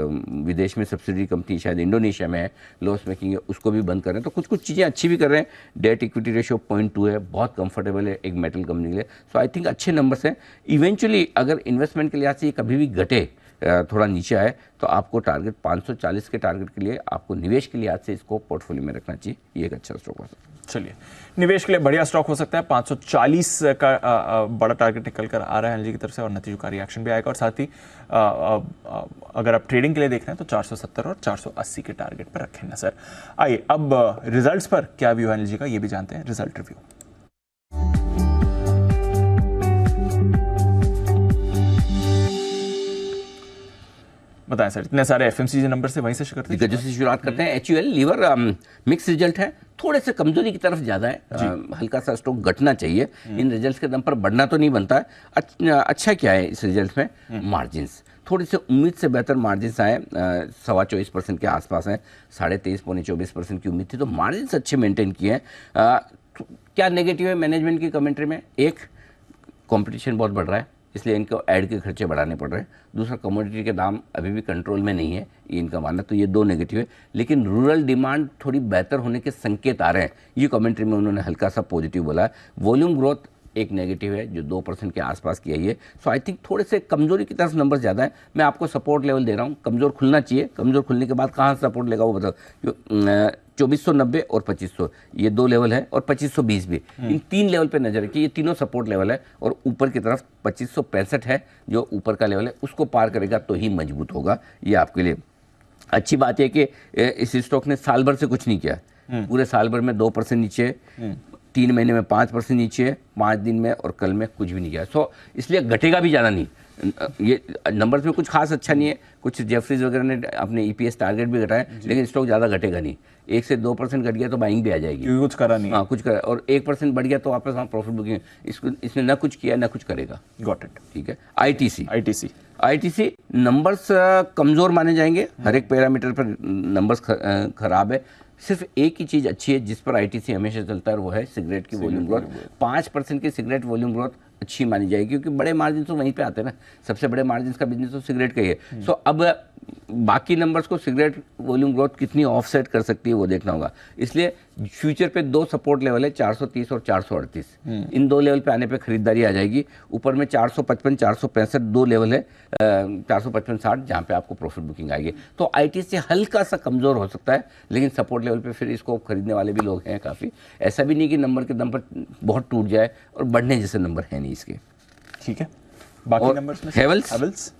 विदेश में सब्सिडी कंपनी शायद इंडोनेशिया में है, लॉस मेकिंग है, उसको भी बंद कर रहे हैं। तो कुछ कुछ चीज़ें अच्छी भी कर रहे हैं। डेट इक्विटी रेशियो 0.2 है, बहुत कंफर्टेबल है एक मेटल कंपनी के लिए। सो आई थिंक अच्छे नंबर्स हैं। इवेंचुअली अगर इन्वेस्टमेंट के लिहाज से ये कभी भी घटे, थोड़ा नीचे आए, तो आपको टारगेट 540 के टारगेट के लिए आपको निवेश के लिहाज से इसको पोर्टफोलियो में रखना चाहिए। ये एक अच्छा स्टॉक हो सकता है। चलिए, निवेश के लिए बढ़िया स्टॉक हो सकता है। 540 का बड़ा टारगेट निकल कर आ रहा है एनर्जी की तरफ से, और नतीजों का रिएक्शन भी आएगा। और साथ ही अगर आप ट्रेडिंग के लिए देख रहे हैं तो 470 और 480 के टारगेट पर रखें नजर। आइए अब रिजल्ट्स पर क्या व्यू है एनर्जी का, ये भी जानते हैं। रिजल्ट रिव्यू बताएं सर, इतने सारे FMCG नंबर से वहीं से करते हैं। से शुरुआत करते हैं। HUL लीवर मिक्स रिजल्ट है, थोड़े से कमजोरी की तरफ ज़्यादा है, हल्का सा स्टॉक घटना चाहिए। इन रिजल्ट्स के दम पर बढ़ना तो नहीं बनता है। अच्छा क्या है इस रिजल्ट में, मार्जिन्स थोड़ी से उम्मीद से बेहतर मार्जिन्स आए, 24.25% के आसपास हैं, 23.5 पौने 24% की उम्मीद थी, तो मार्जिन्स अच्छे मेंटेन किए हैं। क्या नेगेटिव है मैनेजमेंट की कमेंट्री में, एक कंपटीशन बहुत बढ़ रहा है इसलिए इनको ऐड के खर्चे बढ़ाने पड़ रहे हैं। दूसरा, कमोडिटी के दाम अभी भी कंट्रोल में नहीं है, ये इनका मानना। तो ये दो नेगेटिव है। लेकिन रूरल डिमांड थोड़ी बेहतर होने के संकेत आ रहे हैं, ये कमेंट्री में उन्होंने हल्का सा पॉजिटिव बोला है। वॉल्यूम ग्रोथ एक नेगेटिव है जो 2% के आसपास की आई है। सो आई थिंक थोड़े से कमजोरी की तरफ नंबर ज़्यादा है। मैं आपको सपोर्ट लेवल दे रहा हूँ, कमजोर खुलना चाहिए, कमजोर खुलने के बाद कहाँ सपोर्ट लेगा वो बताओ। 2490 और 2500 ये 2 लेवल है, और 2520 भी, इन 3 लेवल पे नजर रखिए। ये तीनों सपोर्ट लेवल है, और ऊपर की तरफ 2565 है जो ऊपर का लेवल है, उसको पार करेगा तो ही मजबूत होगा। ये आपके लिए अच्छी बात है कि इस स्टॉक ने साल भर से कुछ नहीं किया, पूरे साल भर में 2% नीचे, 3 महीने में 5% नीचे, 5 दिन में और कल में कुछ भी नहीं किया। सो इसलिए घटेगा भी ज़्यादा नहीं। ये नंबर्स में कुछ खास अच्छा नहीं है। कुछ जेफरीज वगैरह ने अपने EPS टारगेट भी घटाए, लेकिन स्टॉक ज़्यादा घटेगा नहीं। 1 से 2% घट गया तो बाइंग भी आ जाएगी, क्योंकि कुछ करा नहीं। हाँ, कुछ करा, और 1% बढ़ गया तो वापस वहाँ प्रॉफिट बुकिंग। इसने ना कुछ किया ना कुछ करेगा। Got it. ठीक है। ITC नंबर्स कमज़ोर माने जाएंगे, हर एक पैरामीटर पर नंबर्स खराब है। सिर्फ एक ही चीज़ अच्छी है जिस पर ITC हमेशा चलता है, वो है सिगरेट की वॉल्यूम ग्रोथ। 5% की सिगरेट वॉल्यूम ग्रोथ अच्छी मानी जाएगी, क्योंकि बड़े मार्जिन तो वहीं पे आते हैं ना, सबसे बड़े मार्जिन का बिजनेस तो सिगरेट का ही है। सो अब बाकी नंबर्स को सिगरेट वॉल्यूम ग्रोथ कितनी ऑफसेट कर सकती है वो देखना होगा। इसलिए फ्यूचर पे 2 सपोर्ट लेवल है, 430 और 438। इन 2 लेवल पे आने पे खरीदारी आ जाएगी। ऊपर में 455 465 2 लेवल है, 455 60 जहाँ पे आपको प्रॉफिट बुकिंग आएगी। तो ITC हल्का सा कमज़ोर हो सकता है, लेकिन सपोर्ट लेवल पे फिर इसको खरीदने वाले भी लोग हैं काफ़ी। ऐसा भी नहीं कि नंबर के दम पर बहुत टूट जाए, और बढ़ने जैसे नंबर है नहीं इसके। ठीक है, बाकी नंबर्स में हेवल्स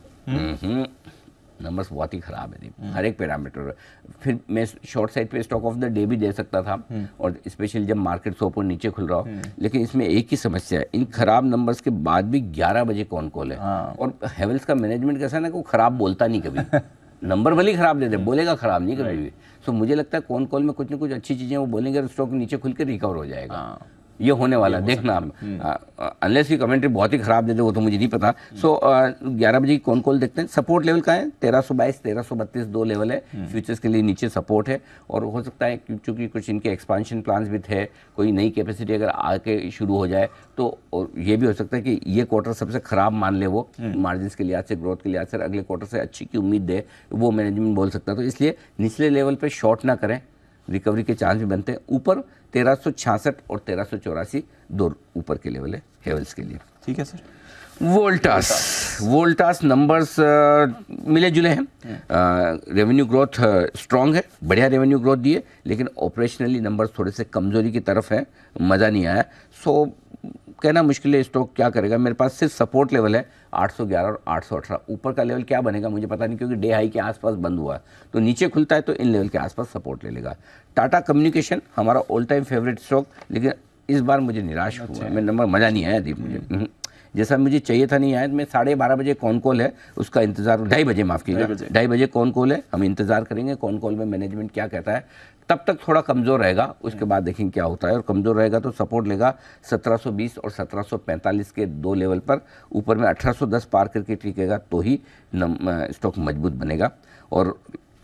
नंबर्स बहुत ही खराब है हर एक पैरामीटर। फिर मैं शॉर्ट साइड पे स्टॉक ऑफ द डे भी दे सकता था, और स्पेशली जब मार्केट 100 पॉइंट नीचे खुल रहा हो। लेकिन इसमें एक ही समस्या है, इन खराब नंबर्स के बाद भी 11 बजे कौन कॉल है। और हेवल्स का मैनेजमेंट कैसा है ना कि वो खराब बोलता नहीं कभी। नंबर भले ही खराब दे दे, बोलेगा खराब नहीं कभी भी। सो मुझे लगता है कौन कॉल में कुछ ना कुछ अच्छी चीज़ें वो बोलेंगे, स्टॉक नीचे खुल के रिकवर हो जाएगा। ये होने वाला देखना। अनलेस की कमेंट्री बहुत ही खराब दे दे वो तो मुझे नहीं पता। सो 11 बजे की कौन कॉल देखते हैं। सपोर्ट लेवल का है 1322 1332 2 लेवल है, फ्यूचर्स के लिए नीचे सपोर्ट है। और हो सकता है क्योंकि कुछ इनके एक्सपांशन प्लान्स भी थे, कोई नई कैपेसिटी अगर आके शुरू हो जाए तो, और ये भी हो सकता है कि ये क्वार्टर सबसे खराब मान ले वो, मार्जिन के लिहाज से, ग्रोथ के लिहाज से, अगले क्वार्टर से अच्छी की उम्मीद दे, वो मैनेजमेंट बोल सकता है। तो इसलिए निचले लेवल पर शॉर्ट ना करें, रिकवरी के चांस भी बनते हैं। ऊपर 1366 और 1384 2 ऊपर के लेवल है हेवल्स के लिए। ठीक है सर। वोल्टास नंबर्स मिले जुले हैं। रेवेन्यू ग्रोथ स्ट्रांग है, बढ़िया रेवेन्यू ग्रोथ दिए, लेकिन ऑपरेशनली नंबर्स थोड़े से कमजोरी की तरफ है, मज़ा नहीं आया। सो कहना मुश्किल है स्टॉक क्या करेगा। मेरे पास सिर्फ सपोर्ट लेवल है 811 और 818। ऊपर का लेवल क्या बनेगा मुझे पता नहीं, क्योंकि डे हाई के आसपास बंद हुआ, तो नीचे खुलता है तो इन लेवल के आसपास सपोर्ट ले लेगा। टाटा कम्युनिकेशन हमारा ऑल टाइम फेवरेट स्टॉक, लेकिन इस बार मुझे निराश हुआ, मैं नंबर मज़ा नहीं आया दीप मुझे, जैसा मुझे चाहिए था नहीं आया। मैं 12:30 बजे कौन कॉल है उसका इंतजार, 2:30 बजे माफ़ कीजिएगा, 2:30 बजे कौन कॉल है, हम इंतज़ार करेंगे कौन कॉल में मैनेजमेंट क्या कहता है। तब तक थोड़ा कमज़ोर रहेगा, उसके बाद देखेंगे क्या होता है। और कमज़ोर रहेगा तो सपोर्ट लेगा 1720 और 1745 के 2 लेवल पर। ऊपर में 1810 पार करके टिकेगा तो ही स्टॉक मजबूत बनेगा। और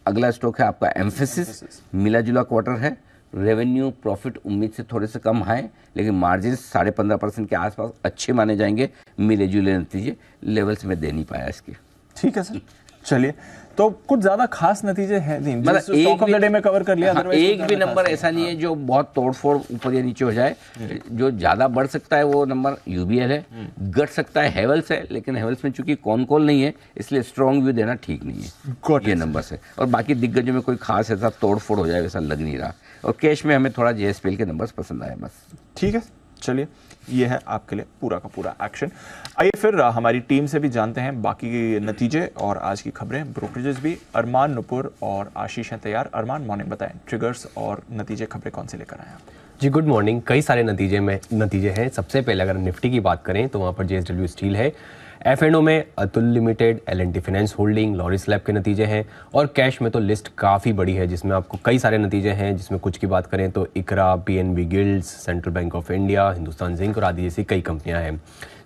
अगला स्टॉक है आपका एम्फेसिस, मिला जुला क्वार्टर है, रेवेन्यू प्रॉफिट उम्मीद से थोड़े से कम है, लेकिन मार्जिन 15.5% के आसपास अच्छे माने जाएंगे। मिले जुले नतीजे लेवल्स में दे नहीं पाया इसके। ठीक है सर, चलिए तो कुछ ज्यादा खास नतीजे हैं नहीं, मतलब स्टॉक ऑफ द डे में कवर कर लिया। हाँ, एक भी नंबर ऐसा नहीं है जो बहुत तोड़फोड़ ऊपर या नीचे हो जाए। जो ज्यादा बढ़ सकता है वो नंबर यूबीएल है, घट सकता है हेवल्स है, लेकिन हेवल्स में चूंकि कौन कॉल नहीं है इसलिए स्ट्रॉन्ग व्यू देना ठीक नहीं है ये नंबर से। और बाकी दिग्गजों में कोई खास ऐसा तोड़फोड़ हो जाए वैसा लग नहीं रहा। और कैश में हमें थोड़ा जेएसपीएल के नंबर्स पसंद आए बस। ठीक है, चलिए ये है आपके लिए पूरा का पूरा एक्शन। आइए फिर हमारी टीम से भी जानते हैं बाकी नतीजे और आज की खबरें। ब्रोकरेजेस भी अरमान, नुपुर और आशीष हैं तैयार। अरमान, मॉर्निंग, बताएं ट्रिगर्स और नतीजे खबरें कौन से लेकर आए आप? जी गुड मॉर्निंग। कई सारे नतीजे हैं। सबसे पहले अगर निफ्टी की बात करें तो वहाँ पर जेएसडब्ल्यू स्टील है, F&O में Atul limited, L&T finance holding, Laurus lab के नतीजे हैं। और कैश में तो लिस्ट काफ़ी बड़ी है जिसमें आपको कई सारे नतीजे हैं, जिसमें कुछ की बात करें तो इकरा, PNB guilds, central bank of India, Hindustan zinc और आदि जैसी कई कंपनियां हैं।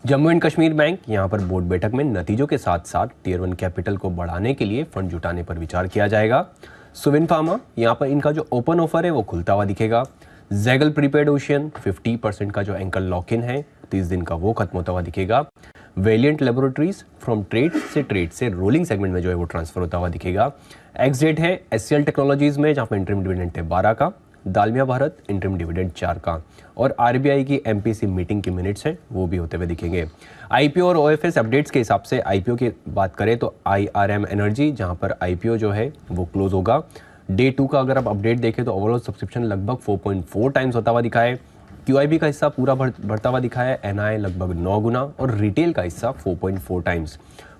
जम्मू एंड कश्मीर बैंक, यहाँ पर बोर्ड बैठक में नतीजों के साथ साथ Tier 1 कैपिटल को बढ़ाने के लिए फंड जुटाने पर विचार किया जाएगा। सुविन फार्मा, यहाँ पर इनका जो ओपन ऑफर है वो खुलता हुआ दिखेगा। जैगल प्रीपेड ओशियन 50% का जो एंकर लॉक इन है 30 दिन का वो खत्म होता हुआ दिखेगा। वेलिएंट लेबोरेटरीज फ्रॉम ट्रेड से रोलिंग सेगमेंट में जो है वो ट्रांसफर होता हुआ दिखेगा। एक्स डेट है एचसीएल टेक्नोलॉजीज में, जहाँ पर इंटरिम डिविडेंड है 12 का। दालमिया भारत इंटरिम डिविडेंड 4 का। और आरबीआई की एमपीसी मीटिंग के मिनट्स हैं वो भी होते हुए दिखेंगे। आईपीओ और ओएफएस अपडेट्स के हिसाब से आईपीओ की बात करें तो आईआरएम एनर्जी, जहाँ पर आईपीओ जो है वो क्लोज होगा। डे 2 का अगर आप अपडेट देखें तो ओवरऑल सब्सक्रिप्शन लगभग 4.4 टाइम्स होता हुआ दिखा है। QIB का हिस्सा पूरा बढ़ता हुआ दिखा है, NII लगभग 9 गुना और रिटेल का हिस्सा 4.4 टाइम्स।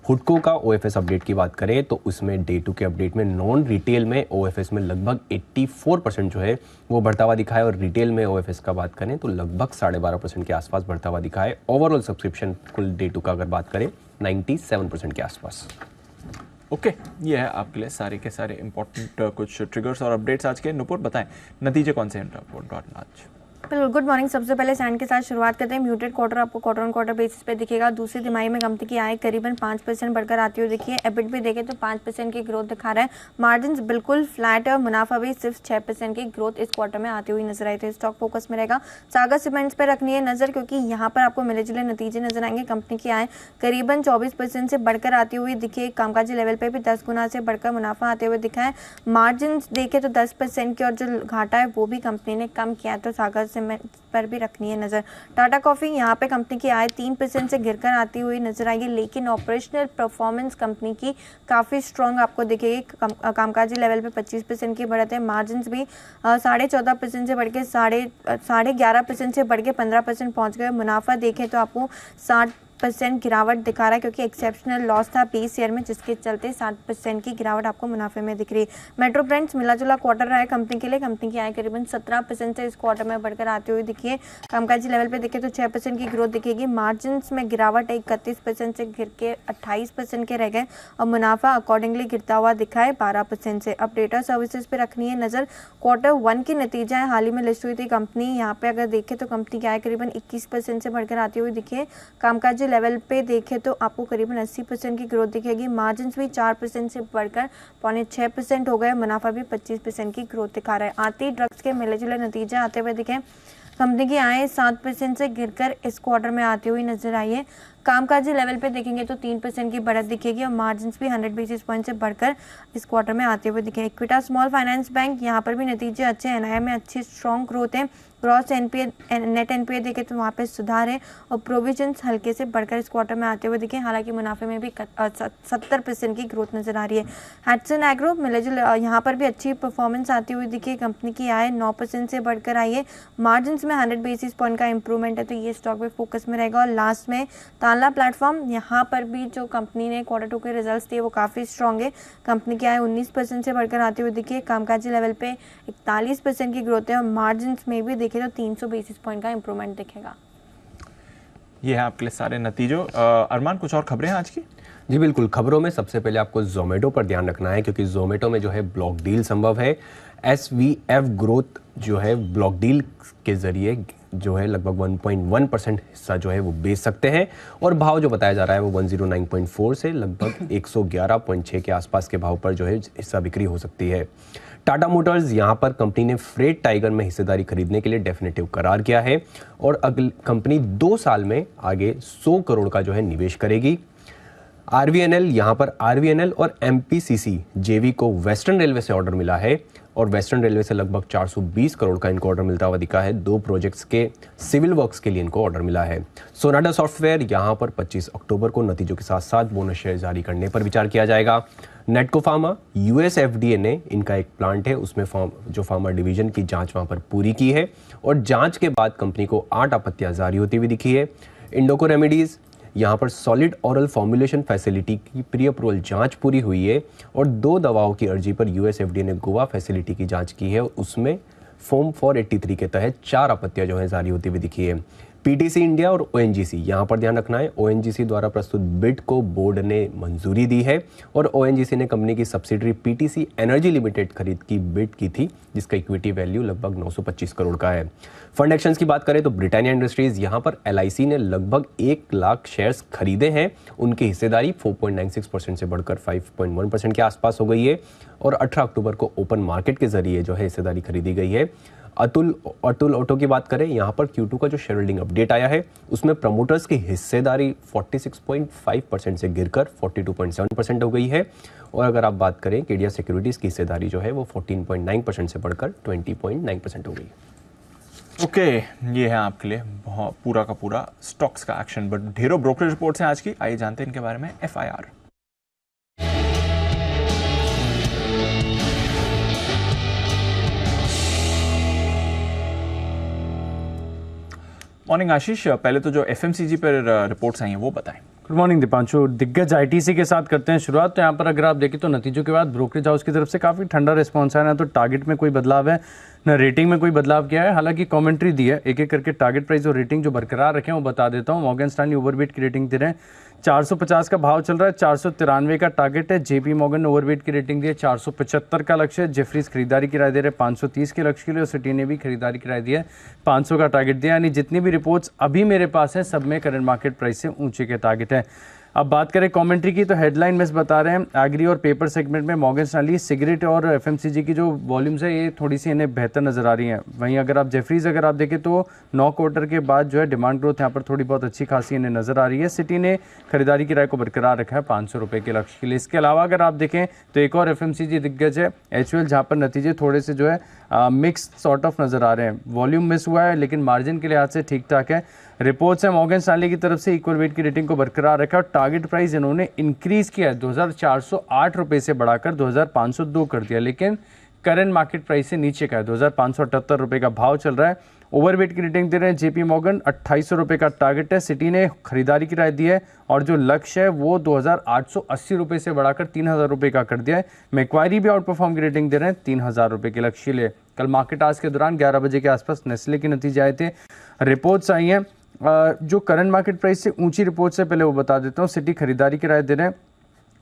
हुडको का OFS अपडेट की बात करें तो उसमें डे 2 के अपडेट में नॉन रिटेल में OFS में लगभग 84% जो है वो बढ़ता हुआ दिखा है। और रिटेल में OFS का बात करें तो लगभग 12.5% के आसपास बढ़ता हुआ दिखा है। ओवरऑल सब्सक्रिप्शन कुल डे 2 का अगर बात करें 97% के आसपास। ओके, ये है आपके लिए सारे के सारे इंपॉर्टेंट कुछ ट्रिगर्स और अपडेट्स आज के। नुपुर, बताएं नतीजे कौन से हैं आज? बिल्कुल, गुड मॉर्निंग। सबसे पहले सैंड के साथ शुरुआत करते हैं। म्यूटेड क्वार्टर आपको क्वार्टर ऑन क्वार्टर बेसिस पे दिखेगा। दूसरी तिमाही में कंपनी की आय करीबन 5% बढ़कर आती हुई दिखी है। एबिट भी देखें तो 5% की ग्रोथ दिखा रहा है। मार्जिन बिल्कुल फ्लैट है और मुनाफा भी सिर्फ 6% की ग्रोथ इस क्वार्टर में आती हुई नजर आई थी। स्टॉक फोकस में रहेगा। सागर सीमेंट्स पर रखनी है नजर, क्योंकि यहाँ पर आपको मिले जुले नतीजे नजर आएंगे। कंपनी की आय करीबन 24% से बढ़कर आती हुई दिखी है। कामकाजी लेवल पर भी 10 गुना से बढ़कर मुनाफा आते हुए दिखा है। मार्जिन देखें तो 10% की, और जो घाटा है वो भी कंपनी ने कम किया, तो सागर सीमेंट पर भी रखनी है नजर। टाटा कॉफी, यहाँ पे कंपनी की आय 3% से गिरकर आती हुई नजर आएगी, लेकिन ऑपरेशनल परफॉर्मेंस कंपनी की काफी स्ट्रांग आपको दिखेगी। कामकाजी लेवल पे 25% की बढ़त है। मार्जिन भी 14.5% से बढ़ के 11.5% से बढ़ के 15% पहुंच गए। मुनाफा देखें तो आपको 60% गिरावट दिखा रहा है, क्योंकि एक्सेप्शनल लॉस था बेस ईयर में, जिसके चलते 60% की गिरावट आपको मुनाफे में दिख रही है। मेट्रो ब्रांड्स मिला जुला क्वार्टर रहा है कंपनी के लिए। कंपनी की आय करीबन 17% से इस क्वार्टर में बढ़कर आती हुई दिखी है। कामकाजी लेवल पे देखें तो 6% की ग्रोथ दिखेगी। मार्जिन में गिरावट 31% से गिर के 28% के रह गए, और मुनाफा अकॉर्डिंगली गिरता हुआ दिखा है 12% से। अपडेटर सर्विसेज पे रखनी है नजर। Q1 की नतीजा है, हाल ही में लिस्ट हुई थी कंपनी। यहाँ पे अगर देखें तो कंपनी की आय करीबन 21% से बढ़कर आती हुई दिखी है। कामकाजी लेवल पे देखें तो आपको करीबन 80% की ग्रोथ दिखेगी। मार्जिन भी 4% से बढ़कर 5.6% हो गए। मुनाफा भी 25% की ग्रोथ दिखा रहा है। आरती ड्रग्स के मिले जुले नतीजे आते हुए दिखे। कंपनी की आय 7% से गिरकर इस क्वार्टर में आती हुई नजर आई है। कामकाजी लेवल पे देखेंगे तो 3% की बढ़त दिखेगी, और मार्जिन भी 100 बेसिस पॉइंट से बढ़कर इस क्वार्टर में आते हुए दिखे। इक्विटा स्मॉल फाइनेंस बैंक, यहाँ पर भी नतीजे अच्छे हैं। NII में अच्छी स्ट्रॉन्ग ग्रोथ है। ग्रॉस NPA नेट NPA देखें तो वहाँ पे सुधार है, और प्रोविजंस हल्के से बढ़कर इस क्वार्टर में आते हुए दिखे। हालांकि मुनाफे में भी 70% की ग्रोथ नजर आ रही है। हैटसन एग्रो मिलेजुल, यहाँ पर भी अच्छी परफॉर्मेंस आती हुई दिखी। कंपनी की आय 9% से बढ़कर आई है। मार्जिन में 100 बेसिस पॉइंट का इंप्रूवमेंट है, तो ये स्टॉक भी फोकस में रहेगा। और लास्ट में ताला प्लेटफॉर्म, यहाँ पर भी जो कंपनी ने Q2 के रिजल्ट्स दिए वो काफ़ी स्ट्रॉन्ग है। कंपनी की आय 19% से बढ़कर आती हुई दिखी है। कामकाजी लेवल पे 41% की ग्रोथ है और मार्जिन में भी देखें तो 300 बेसिस पॉइंट का इंप्रूवमेंट दिखेगा। ये है आपके लिए सारे नतीजों। अरमान, कुछ और खबरें हैं आज की? जी बिल्कुल, खबरों में सबसे पहले आपको जोमेटो पर ध्यान रखना है, क्योंकि जोमेटो में जो है ब्लॉक डील संभव है। SVF ग्रोथ जो है ब्लॉक डील के जरिए जो है लगभग 1.1% हिस्सा जो है वो बेच सकते हैं, और भाव जो बताया जा रहा है वो 109.4 से लगभग 111.6 के आसपास के भाव पर जो है हिस्सा बिक्री हो सकती है। टाटा मोटर्स, यहाँ पर कंपनी ने फ्रेट टाइगर में हिस्सेदारी खरीदने के लिए डेफिनेटिव करार किया है, और अगली कंपनी 2 साल में आगे 100 करोड़ का जो है निवेश करेगी। RVNL, यहाँ पर RVNL और MPCC जेवी को वेस्टर्न रेलवे से ऑर्डर मिला है, और वेस्टर्न रेलवे से लगभग 420 करोड़ का इनको ऑर्डर मिलता हुआ दिखा है। 2 प्रोजेक्ट्स के सिविल वर्क्स के लिए इनको ऑर्डर मिला है। सोनाटा सॉफ्टवेयर, यहाँ पर 25 अक्टूबर को नतीजों के साथ साथ बोनस शेयर जारी करने पर विचार किया जाएगा। नेटको फार्मा, US FDA ने इनका एक प्लांट है उसमें जो फार्मा डिवीजन की जांच वहाँ पर पूरी की है, और जांच के बाद कंपनी को 8 आपत्तियां जारी होती हुई दिखी है। इंडोको रेमेडीज, यहाँ पर सॉलिड ऑरल फॉर्मुलेशन फैसिलिटी की प्री अप्रूवल जांच पूरी हुई है, और 2 दवाओं की अर्जी पर US FDA ने गोवा फैसिलिटी की जांच की है, और उसमें फॉर्म 483 के तहत 4 आपत्तियां जो है जारी होती हुई दिखी है। PTC इंडिया और ONGC, यहाँ पर ध्यान रखना है, ONGC द्वारा प्रस्तुत बिड को बोर्ड ने मंजूरी दी है, और ONGC ने कंपनी की सब्सिडरी PTC एनर्जी लिमिटेड खरीद की बिड की थी, जिसका इक्विटी वैल्यू लगभग 925 करोड़ का है। फंड एक्शंस की बात करें तो ब्रिटानिया इंडस्ट्रीज, यहाँ पर LIC ने लगभग 1 लाख शेयर्स खरीदे हैं। उनकी हिस्सेदारी 4.96% से बढ़कर 5.1% के आसपास हो गई है, और 18 अक्टूबर को ओपन मार्केट के जरिए जो है हिस्सेदारी खरीदी गई है। अतुल ऑटो की बात करें, यहाँ पर Q2 का जो शेयर होल्डिंग अपडेट आया है उसमें प्रमोटर्स की हिस्सेदारी 46.5% से गिरकर 42.7% हो गई है, और अगर आप बात करें केडिया सिक्योरिटीज की हिस्सेदारी जो है वो 14.9% से बढ़कर 20.9% हो गई। ओके, ये है आपके लिए बहुत पूरा का पूरा स्टॉक्स का एक्शन। बट ढेरों ब्रोकरेज रिपोर्ट्स हैं आज की, आइए जानते हैं इनके बारे में। FIR, मॉर्निंग आशीष, पहले तो जो FMCG पर रिपोर्ट्स आई हैं वो बताएं। Good morning Deepanshu. दिग्गज ITC के साथ करते हैं शुरुआत। तो यहाँ पर अगर आप देखें तो नतीजों के बाद ब्रोकरेज हाउस की तरफ से काफ़ी ठंडा रिस्पॉन्स है, ना तो टारगेट में कोई बदलाव है ना रेटिंग में कोई बदलाव किया है। हालांकि कमेंट्री दी है, एक एक करके टारगेट प्राइस और रेटिंग जो बरकरार रखे हैं वो बता देता हूँ। मॉर्गन स्टैनली ओवरवेट की रेटिंग दे रहे हैं, 450 का भाव चल रहा है, 493 का टारगेट है। JP मॉर्गन ओवरवेट की रेटिंग दी है, 475 का लक्ष्य है। जेफरीज खरीदारी की राय दे रहे हैं 530 के लक्ष्य के लिए, और सिटी ने भी खरीदारी की राय दी है 500 का टारगेट दिया। यानी जितनी भी रिपोर्ट्स अभी मेरे पास हैं सब में करंट मार्केट प्राइस से ऊंचे के टारगेट है। अब बात करें कमेंट्री की तो हेडलाइन में बता रहे हैं एग्री और पेपर सेगमेंट में मॉर्गन स्टैनली सिगरेट और FMCG की जो वॉल्यूम्स है ये थोड़ी सी इन्हें बेहतर नजर आ रही हैं। वहीं अगर आप जेफरीज अगर आप देखें तो 9 क्वार्टर के बाद जो है डिमांड ग्रोथ यहाँ पर थोड़ी बहुत अच्छी खासी इन्हें नजर आ रही है। सिटी ने खरीदारी की राय को बरकरार रखा है 500 रुपये के लक्ष्य के लिए। इसके अलावा अगर आप देखें तो एक और FMCG दिग्गज है HUL, जहाँ पर नतीजे थोड़े से जो है मिक्स्ड सॉर्ट ऑफ नजर आ रहे हैं। वॉल्यूम मिस हुआ है लेकिन मार्जिन के लिहाज से ठीक ठाक है। रिपोर्ट्स है मॉर्गन स्टैनली की तरफ से इक्वल वेट की रेटिंग को बरकरार रखा और टारगेट प्राइस इन्होंने इंक्रीज किया है 2408 रुपये से बढ़ाकर 2502 कर दिया, लेकिन करंट मार्केट प्राइस से नीचे का है, 2578 रुपये का भाव चल रहा है। ओवरवेट की रेटिंग दे रहे हैं JP मॉर्गन, 2800 रुपये का टारगेट है। सिटी ने खरीदारी की राय दी है और जो लक्ष्य है वो 2880 रुपये से बढ़ाकर 3000 रुपये का कर दिया है। मैक्वायरी भी आउट परफॉर्म की रेटिंग दे रहे हैं 3000 रुपये के लक्ष्य के लिए। कल मार्केट आज के दौरान 11 बजे के आसपास नेस्ले के नतीजे आए थे, रिपोर्ट्स आई हैं जो करंट मार्केट प्राइस से ऊंची रिपोर्ट से पहले वो बता देता हूँ। सिटी खरीदारी की राय दे रहे हैं,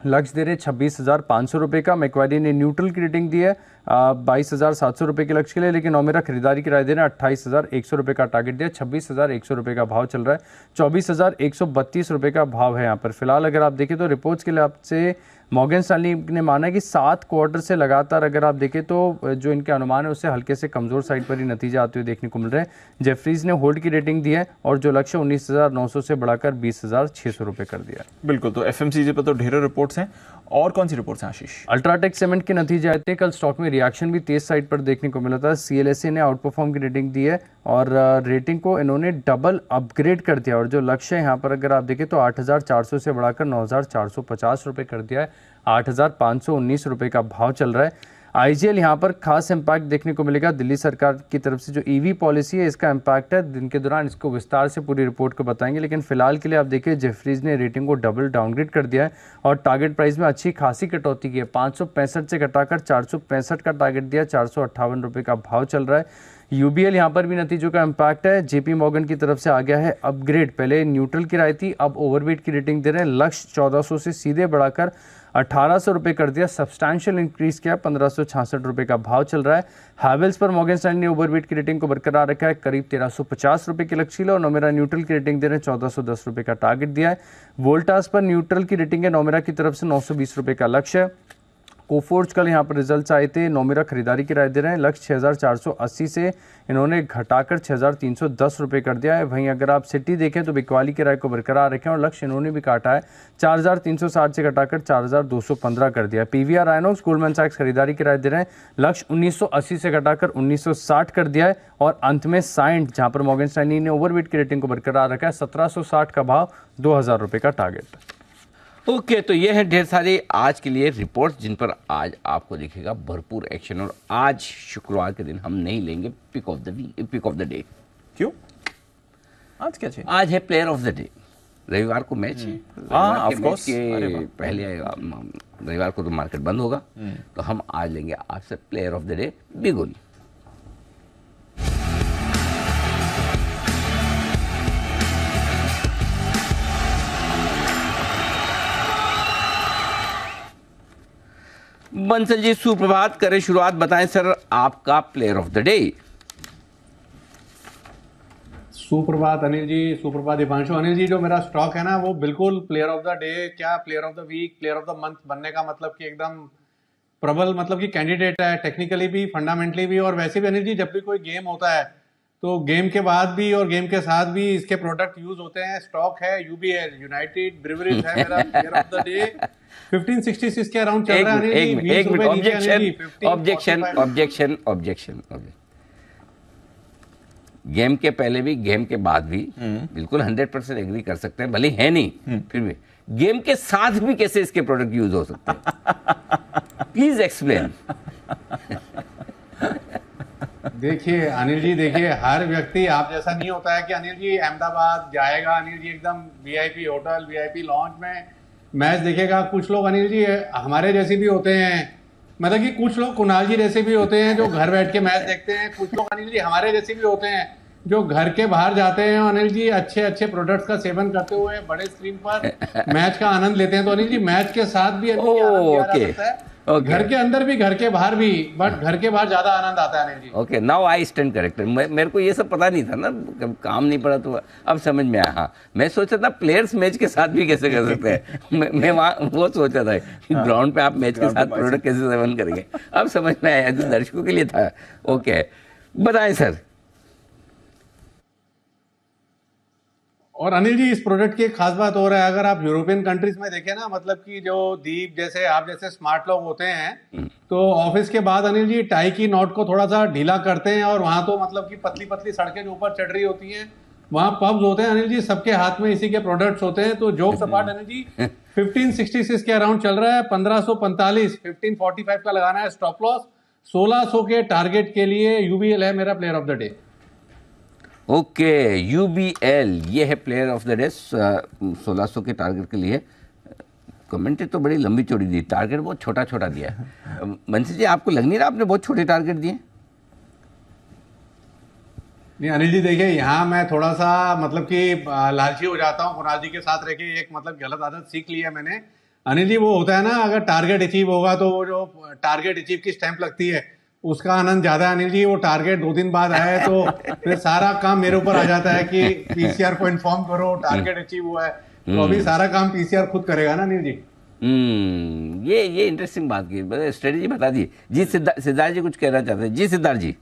लक्ष्य दे रहे 26,500 रुपये का। मैक्वायरी ने न्यूट्रल की रेटिंग दी है 22,700 रुपये के लक्ष्य के लिए, लेकिन ओमेरा खरीदारी की राय दे रहे हैं 28,100 रुपये का टारगेट दिया। 26,100 रुपये का भाव चल रहा है, 24,132 रुपये का भाव है यहाँ पर। फिलहाल अगर आप देखें तो रिपोर्ट्स के लिए आपसे मॉर्गन स्टैनली ने माना है कि 7 क्वार्टर से लगातार अगर आप देखें तो जो इनके अनुमान है उससे हल्के से कमजोर साइड पर ही नतीजे आते हुए देखने को मिल रहे हैं। जेफरीज ने होल्ड की रेटिंग दी है और जो लक्ष्य 19,900 से बढ़ाकर 20,600 रुपये कर दिया। बिल्कुल, तो FMCG पर तो ढेरों रिपोर्ट्स हैं। और कौन सी रिपोर्ट्स हैं आशीष? अल्ट्राटेक सीमेंट के नतीजे आए थे, कल स्टॉक में रिएक्शन भी तेज साइड पर देखने को मिला था। CLSA ने आउट परफॉर्म की रेटिंग दी है और रेटिंग को इन्होंने डबल अपग्रेड कर दिया और जो लक्ष्य है यहाँ पर अगर आप देखें तो 8,400 से बढ़ाकर 9,450 रुपये कर दिया है। 8,519 रुपये का भाव चल रहा है। आईजीएल यहाँ पर खास इम्पैक्ट देखने को मिलेगा। दिल्ली सरकार की तरफ से जो ईवी पॉलिसी है इसका इम्पैक्ट है, दिन के दौरान इसको विस्तार से पूरी रिपोर्ट को बताएंगे। लेकिन फिलहाल के लिए आप देखिए जेफरीज ने रेटिंग को डबल डाउनग्रेड कर दिया है और टारगेट प्राइस में अच्छी खासी कटौती की है। 565 से घटाकर 465 का टारगेट दिया, 458 रुपये का भाव चल रहा है। यूबीएल यहाँ पर भी नतीजों का इम्पैक्ट है। जेपी मॉर्गन की तरफ से आ गया है अपग्रेड, पहले न्यूट्रल की राय थी, अब ओवरवेट की रेटिंग दे रहे हैं। लक्ष्य 1400 से सीधे बढ़ाकर 1800 रुपये कर दिया, सब्सटैंशियल इंक्रीज किया, 1566 रुपये का भाव चल रहा है। हैवेल्स पर मॉर्गन स्टैनली ने ओवरवेट की रेटिंग को बरकरार रखा है, करीब 1350 रुपये की लक्ष्य, और नोमेरा न्यूट्रल की रेटिंग दे रहे हैं, 1410 रुपये का टारगेट दिया है। वोल्टास पर न्यूट्रल की रेटिंग है, नोमेरा की तरफ से 920 रुपये का लक्ष्य है। कोफोर्ज कल यहाँ पर रिजल्ट्स आए थे, नोमेरा खरीदारी की राय दे रहे हैं, लक्ष्य 6480 से इन्होंने घटाकर 6310 रुपये कर दिया है। वहीं अगर आप सिटी देखें तो बिकवाली की राय को बरकरार रखें और लक्ष्य इन्होंने भी काटा है, 4360 से घटाकर 4215 कर दिया है। पीवीआर आयनॉक्स गोल्डमैन सैक्स खरीदारी की राय दे रहे हैं, लक्ष्य 1980 से घटाकर 1960 कर दिया है। और अंत में साइंट, जहाँ पर मॉर्गन स्टैनली ने ओवरवेट की रेटिंग को बरकरार रखा है, 1760 का भाव, 2000 रुपये का टारगेट। ओके, तो ये है ढेर सारी आज के लिए रिपोर्ट्स जिन पर आज आपको दिखेगा भरपूर एक्शन। और आज शुक्रवार के दिन हम नहीं लेंगे पिक ऑफ द डे। क्यों? आज क्या चाहिए? आज है प्लेयर ऑफ द डे। रविवार को मैच है, ऑफ कोर्स, पहले रविवार को तो मार्केट बंद होगा, तो हम आज लेंगे आपसे प्लेयर ऑफ द डे बिगुल। बंसल जी सुप्रभात, करें शुरुआत, बताएं सर आपका प्लेयर ऑफ द डे। सुप्रभात अनिल जी, सुप्रभात दीपांशु। अनिल जी, जो मेरा स्टॉक है ना वो बिल्कुल प्लेयर ऑफ द डे क्या player of the week, player of the month बनने का मतलब कि एकदम प्रबल मतलब कि कैंडिडेट है, टेक्निकली भी, फंडामेंटली भी। और वैसे भी अनिल जी, जब भी कोई गेम होता है तो गेम के बाद भी और गेम के साथ भी इसके प्रोडक्ट यूज होते हैं। स्टॉक है यूबीएल, यूनाइटेड ब्रिवरीज है मेरा प्लेयर ऑफ द डे। 1566 के अराउंड चल रहा है। एक मिनट, ऑब्जेक्शन। गेम के पहले भी गेम के बाद भी बिल्कुल 100% एग्री कर सकते हैं, भले है नहीं, फिर भी गेम के साथ भी कैसे इसके प्रोडक्ट यूज हो सकते हैं, प्लीज एक्सप्लेन। देखिए अनिल जी, देखिए हर व्यक्ति आप जैसा नहीं होता है कि अनिल जी अहमदाबाद जाएगा, अनिल जी एकदम वीआईपी होटल, वीआईपी लॉन्च में मैच देखेगा। कुछ लोग अनिल जी हमारे जैसे भी होते हैं, मतलब कि कुछ लोग कुणाल जी जैसे भी होते हैं जो घर बैठ के मैच देखते हैं। कुछ लोग अनिल जी हमारे जैसे भी होते हैं जो घर के बाहर जाते हैं, अनिल जी अच्छे अच्छे प्रोडक्ट्स का सेवन करते हुए बड़े स्क्रीन पर मैच का आनंद लेते हैं। तो अनिल जी मैच के साथ भी अनिल जी आनंद लिया जा सकता है, घर के अंदर भी, घर के बाहर भी, बट घर के बाहर ज्यादा आनंद आता है Anil ji. Okay, now I stand corrected. मेरे को ये सब पता नहीं था ना, काम नहीं पड़ा, तो अब समझ में आया। हाँ, मैं सोचा था प्लेयर्स मैच के साथ भी कैसे कर सकते हैं। मैं वहाँ वो सोचा था ग्राउंड पे आप मैच के साथ प्रोडक्ट कैसे सेवन करेंगे, अब समझ में आया, जो दर्शकों के लिए था। ओके, बताएं सर। और अनिल जी, इस प्रोडक्ट की एक खास बात हो रहा है, अगर आप यूरोपियन कंट्रीज में देखें ना, मतलब कि जो दीप जैसे आप जैसे स्मार्ट लोग होते हैं तो ऑफिस के बाद अनिल जी टाई की नॉट को थोड़ा सा ढीला करते हैं, और वहां तो मतलब कि पतली पतली सड़कें जो ऊपर चढ़ रही होती हैं, वहां पब्स होते हैं अनिल जी, सबके हाथ में इसी के प्रोडक्ट्स होते हैं। तो जोक्स अपार्ट अनिल जी, 1566 के अराउंड चल रहा है, 1545, 1545 का लगाना है स्टॉप लॉस, 1600 के टारगेट के लिए यूबीएल है मेरा player of the day. Okay, UBL ये है प्लेयर ऑफ द डे 1600 के टारगेट के लिए। कमेंट तो बड़ी लंबी चौड़ी दी, टारगेट बहुत छोटा छोटा दिया है। बंसी जी, आपको लग नहीं रहा आपने बहुत छोटे टारगेट दिए? नहीं अनिल जी, देखिए यहाँ मैं थोड़ा सा मतलब कि लालची हो जाता हूँ। कुणाल जी के साथ रह के एक मतलब गलत आदत सीख ली है मैंने अनिल जी। वो होता है ना, अगर टारगेट अचीव होगा तो वो जो टारगेट अचीव की स्टैंप लगती है उसका आनंद ज्यादा है अनिल जी। वो टारगेट 2 दिन बाद आया है तो फिर सारा काम मेरे ऊपर आ जाता है कि पीसीआर को इन्फॉर्म करो टारगेट अचीव हुआ है, तो अभी सारा काम पीसीआर खुद करेगा ना अनिल जी। ये इंटरेस्टिंग बात की, स्ट्रेटेजी बता दी जी। सिद्धार्थ जी कुछ कहना चाहते हैं जी? सिद्धार्थ जी।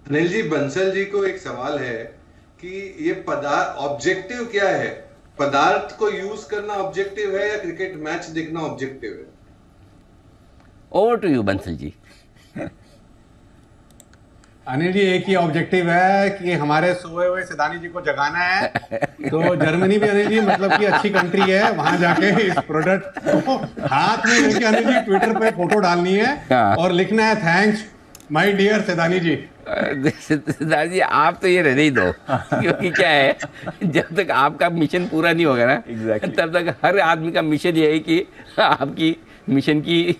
अनिल जी, बंसल जी को एक सवाल है कि ये पदार्थ ऑब्जेक्टिव क्या है? पदार्थ को यूज करना ऑब्जेक्टिव है या क्रिकेट मैच देखना ऑब्जेक्टिव है? Over to you Bansal ji. Anil ji एक ही ऑब्जेक्टिव है कि हमारे सोए हुए सिदानी जी को जगाना है। तो जर्मनी भी अनिल जी मतलब कि अच्छी कंट्री है, वहां जाके इस प्रोडक्ट को हाथ में लेके अनिल जी ट्विटर पे फोटो डालनी है और लिखना है थैंक्स माय डियर सिदानी जी। सिद्धार्थ जी आप तो ये रहने ही दो, क्योंकि क्या है जब तक आपका मिशन पूरा नहीं होगा ना तब तक हर आदमी का मिशन ये है कि आपकी मिशन की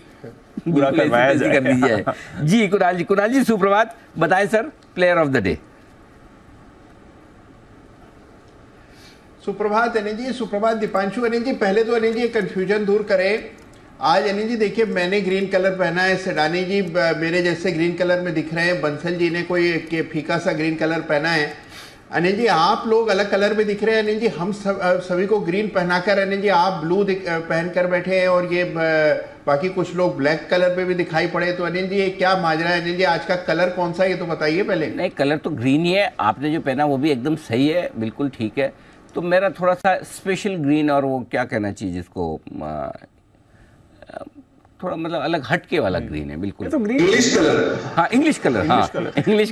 पूरा करवाया जाए। कर दी जाए। जी कुणाल जी सुप्रभात, बताएं sir player of the day. सुप्रभात अनिल जी, सुप्रभात दीपांशु। अनिल जी पहले तो अनिल जी कंफ्यूजन दूर करें। आज अनिल जी देखिए मैंने ग्रीन कलर पहना है, सेडानी जी मेरे जैसे ग्रीन कलर में दिख रहे हैं, बंसल जी ने कोई फीका सा ग्रीन कलर पहना है। अनिल जी आप लोग अलग कलर में दिख रहे हैं अनिल जी, हम सभी को ग्रीन पहनाकर अनिल जी आप ब्लू पहन कर बैठे हैं और ये बाकी कुछ लोग ब्लैक कलर में भी दिखाई पड़े। तो अनिल जी ये क्या माजरा है अनिल जी, आज का कलर कौन सा है ये तो बताइए पहले। नहीं कलर तो ग्रीन ही है, आपने जो पहना वो भी एकदम सही है, बिल्कुल ठीक है। तो मेरा थोड़ा सा स्पेशल ग्रीन और वो क्या कहना चाहिए जिसको थोड़ा मतलब अलग हटके वाला ग्रीन है बिल्कुल। तो ग्रीन इंग्लिश कलर, हाँ इंग्लिश कलर, हाँ इंग्लिश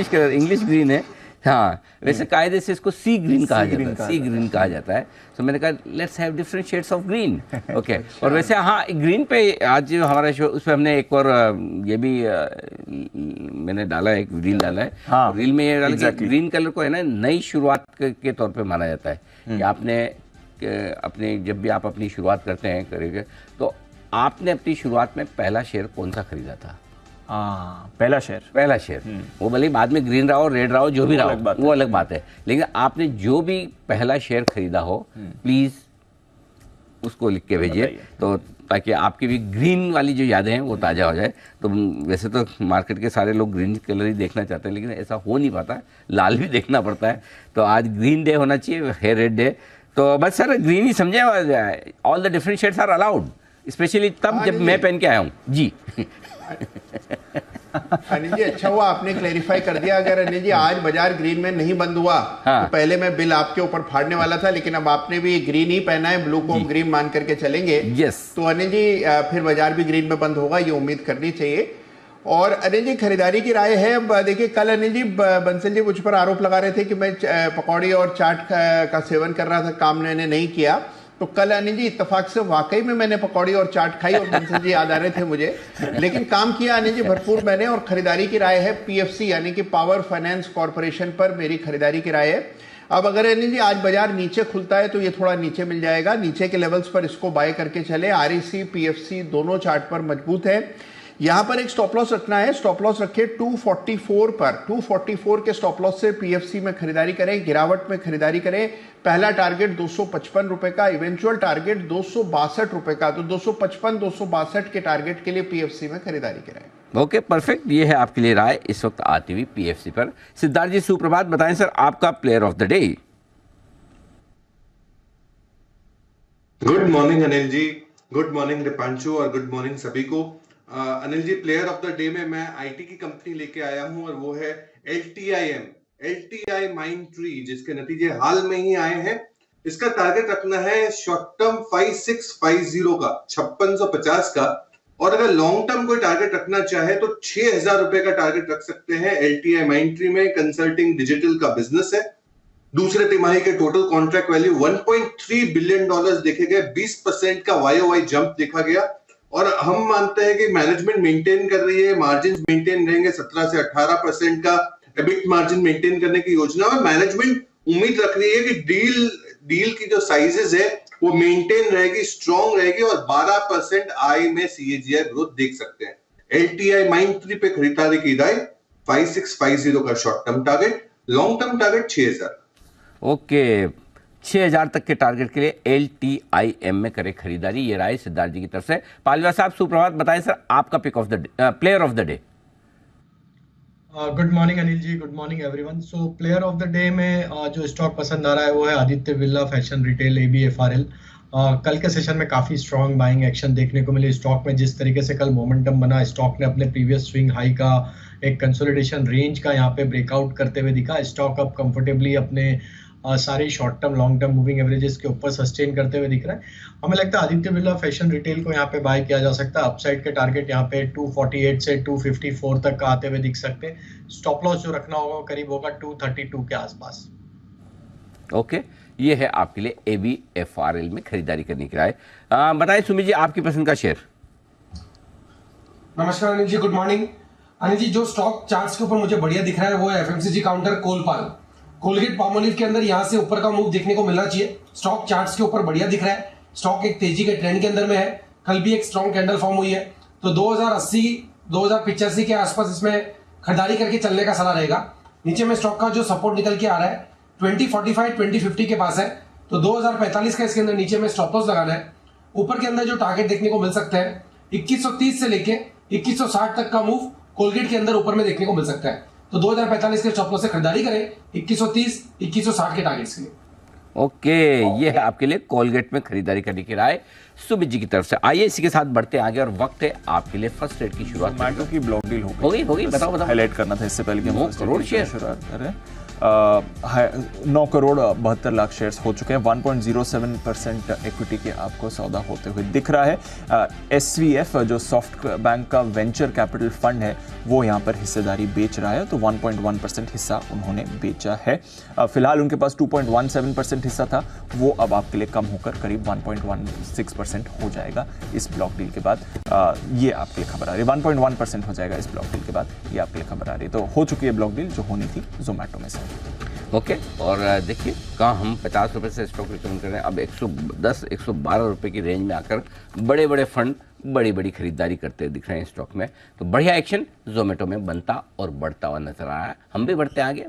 कलर इंग्लिश ग्रीन है। हाँ वैसे कायदे से इसको सी ग्रीन कहा जाता है। तो मैंने कहा let's have different shades of green. Okay और वैसे हाँ ग्रीन पे आज जो हमारा शो उस पर हमने एक और ये भी मैंने डाला है, एक रील डाला है। हाँ, रील में ये डाला कि ग्रीन कलर को है ना नई शुरुआत के तौर पे माना जाता है कि आपने अपने जब भी आप अपनी शुरुआत करते हैं करेंगे तो आपने अपनी शुरुआत में पहला शेयर कौन सा खरीदा था? पहला शेयर वो भले ही बाद में ग्रीन रहा हो रेड रहा हो जो भी रहा हो वो अलग बात है, लेकिन आपने जो भी पहला शेयर खरीदा हो प्लीज उसको लिख के भेजिए तो ताकि आपकी भी ग्रीन वाली जो यादें हैं वो ताज़ा हो जाए। तो वैसे तो मार्केट के सारे लोग ग्रीन कलर ही देखना चाहते हैं, लेकिन ऐसा हो नहीं पाता है, लाल भी देखना पड़ता है। तो आज ग्रीन डे होना चाहिए, है रेड डे। तो बस सर ग्रीन ही समझे, all the different shades are allowed, specially तब जब मैं पहन के आया हूँ जी। अनिल जी अच्छा हुआ आपने क्लेरिफाई कर दिया। अगर अनिल जी आज बाजार ग्रीन में नहीं बंद हुआ तो पहले मैं बिल आपके ऊपर फाड़ने वाला था, लेकिन अब आपने भी ग्रीन ही पहना है, ब्लू को ग्रीन मान करके चलेंगे। तो अनिल जी फिर बाजार भी ग्रीन में बंद होगा, ये उम्मीद करनी चाहिए। और अनिल जी खरीदारी की राय है। अब देखिए कल अनिल जी बंसल जी मुझ पर आरोप लगा रहे थे कि मैं पकौड़ी और चाट का सेवन कर रहा था, काम मैंने नहीं किया। तो कल अनिल जी इत्तेफाक से वाकई में मैंने पकौड़ी और चाट खाई और बंसल जी याद आ रहे थे मुझे, लेकिन काम किया अनिल जी भरपूर मैंने। और खरीदारी की राय है पीएफसी यानी कि पावर फाइनेंस कॉर्पोरेशन पर मेरी खरीदारी की राय है। अब अगर अनिल जी आज बाजार नीचे खुलता है तो ये थोड़ा नीचे मिल जाएगा, नीचे के लेवल्स पर इसको बाय करके चले। आरईसी पीएफसी दोनों चार्ट पर मजबूत है। यहां पर एक स्टॉप लॉस रखना है, स्टॉप लॉस रखे 244 पर, 244 के स्टॉप लॉस से पीएफसी में खरीदारी करें, गिरावट में खरीदारी करें। पहला टारगेट 255 रुपए का, इवेंचुअल टारगेट 262 रुपए का। तो 255 262 के टारगेट के लिए पीएफसी में खरीदारी करें। ओके परफेक्ट, ये है आपके लिए राय इस वक्त आती हुई पीएफसी पर। सिद्धार्थ जी सुप्रभात, बताएं सर आपका player of the day. Good morning Anil ji, good morning Deepanshu और गुड मॉर्निंग सभी को। Anil ji player of the day में मैं आईटी की कंपनी लेके आया हूं और वो है LTI Mindtree, जिसके नतीजे हाल में ही आए हैं। इसका टारगेट रखना है शॉर्ट टर्म 5650 का, 5650 का, और अगर लॉन्ग टर्म कोई टारगेट रखना चाहे तो 6000 रुपए का टारगेट रख सकते हैं। LTI Mindtree में कंसल्टिंग डिजिटल का बिजनेस है। दूसरे तिमाही के टोटल कॉन्ट्रैक्ट वैल्यू $1.3 बिलियन देखे गए, 20% का YOY जंप देखा गया। और हम मानते हैं कि मैनेजमेंट मेंटेन कर रही है, मार्जिन मेंटेन रहेंगे, 17 से 18% का एबिट मार्जिन मेंटेन करने की योजना। और मैनेजमेंट उम्मीद रख रही है कि डील की जो साइजेस है वो मेंटेन रहेगी, स्ट्रॉन्ग रहेगी और 12% आई में CAGR ग्रोथ देख सकते हैं। LTI Mindtree पे खरीदारी की राय 5650 का short term target, long term target 6000। Okay 6000 तक के टारगेट के लिए LTIM में करें खरीदारी, ये राय सिद्धार्थ जी की तरफ से। पालीवाल साहब सुप्रभात, बताएं सर आपका pick of the player of the day. Good morning Anil ji, good morning everyone. So player of the day में जो स्टॉक पसंद आ रहा है वो है Aditya Birla fashion retail ABFRL। कल के सेशन में काफ़ी स्ट्रॉन्ग बाइंग एक्शन देखने को मिली स्टॉक में। जिस तरीके से कल मोमेंटम बना, स्टॉक ने अपने प्रीवियस स्विंग हाई का एक कंसोलिडेशन रेंज का यहाँ पे ब्रेकआउट करते हुए दिखा। स्टॉक अब कंफर्टेबली अपने सारे short term long term moving averages के ऊपर सस्टेन करते हुए दिख रहा है। हमें लगता है आदित्य बिरला फैशन रिटेल को यहाँ पे बाय किया जा सकता है। अपसाइड के टारगेट यहाँ पे 248 से 254 तक का आते हुए दिख सकते हैं। स्टॉप लॉस जो रखना होगा करीब होगा 232 के आसपास। ओके, ये है आपके लिए ABFRL में खरीदारी करने की राय। बताइए सुमित जी, आपकी पसंद का शेयर। नमस्कार अनिल जी, गुड मॉर्निंग। अनिल जी, जो स्टॉक चार्ट्स के ऊपर मुझे बढ़िया दिख रहा है वो है FMCG काउंटर कोलपाल। कोलगेट पामोलिव के अंदर यहाँ से ऊपर का मूव देखने को मिलना चाहिए। स्टॉक चार्ट्स के ऊपर बढ़िया दिख रहा है। स्टॉक एक तेजी के ट्रेंड के अंदर में है। कल भी एक स्ट्रॉन्ग कैंडल फॉर्म हुई है, तो 2080 2085 के आसपास इसमें खरीदारी करके चलने का सलाह रहेगा। नीचे में स्टॉक का जो सपोर्ट निकल के आ रहा है 2045 2050 के पास है, तो 2045 का इसके अंदर नीचे में स्टॉप लॉस लगाना है। ऊपर के अंदर जो टारगेट देखने को मिल सकते हैं 2130 से लेके 2160 तक का मूव कोलगेट के अंदर ऊपर में देखने को मिल सकता है, तो 2045 के स्टॉप लॉस से खरीदारी करें 2130 2160 के टारगेट्स के लिए। ओके, ये है आपके लिए कोलगेट में खरीदारी करने की राय सुमित जी की तरफ से। आइए इसी के साथ बढ़ते आगे और वक्त है आपके लिए फर्स्ट ट्रेड की शुरुआत। जोमेटो की ब्लॉक डील हो गई, बताओ। हाईलाइट करना था इससे पहले कि हम 9 करोड़ शेयर शुरुआत करें। 9 करोड़ 72 लाख शेयर्स हो चुके हैं। 1.07% इक्विटी के आपको सौदा होते हुए दिख रहा है। SVF जो सॉफ्ट बैंक का वेंचर कैपिटल फंड है वो यहाँ पर हिस्सेदारी बेच रहा है, तो 1.1% हिस्सा उन्होंने बेचा है। फिलहाल उनके पास 2.17% हिस्सा था, वो अब आपके लिए कम होकर करीब 1.16% हो जाएगा इस ब्लॉक डील के बाद। ये आपके लिए खबर आ रही है। 1.1% हो जाएगा इस ब्लॉक डील के बाद, ये आपके लिए खबर आ रही है। तो हो चुकी है ब्लॉक डील जो होनी थी जोमेटो में से। ओके, और देखिए कहाँ हम 50 रुपये से स्टॉक रिकमेंड कर रहे हैं, अब 110 112 रुपये की रेंज में आकर बड़े बड़े फंड बड़ी बड़ी खरीदारी करते दिख रहे हैं स्टॉक में। तो बढ़िया एक्शन जोमेटो में बनता और बढ़ता हुआ नजर आ रहा है। हम भी बढ़ते आगे।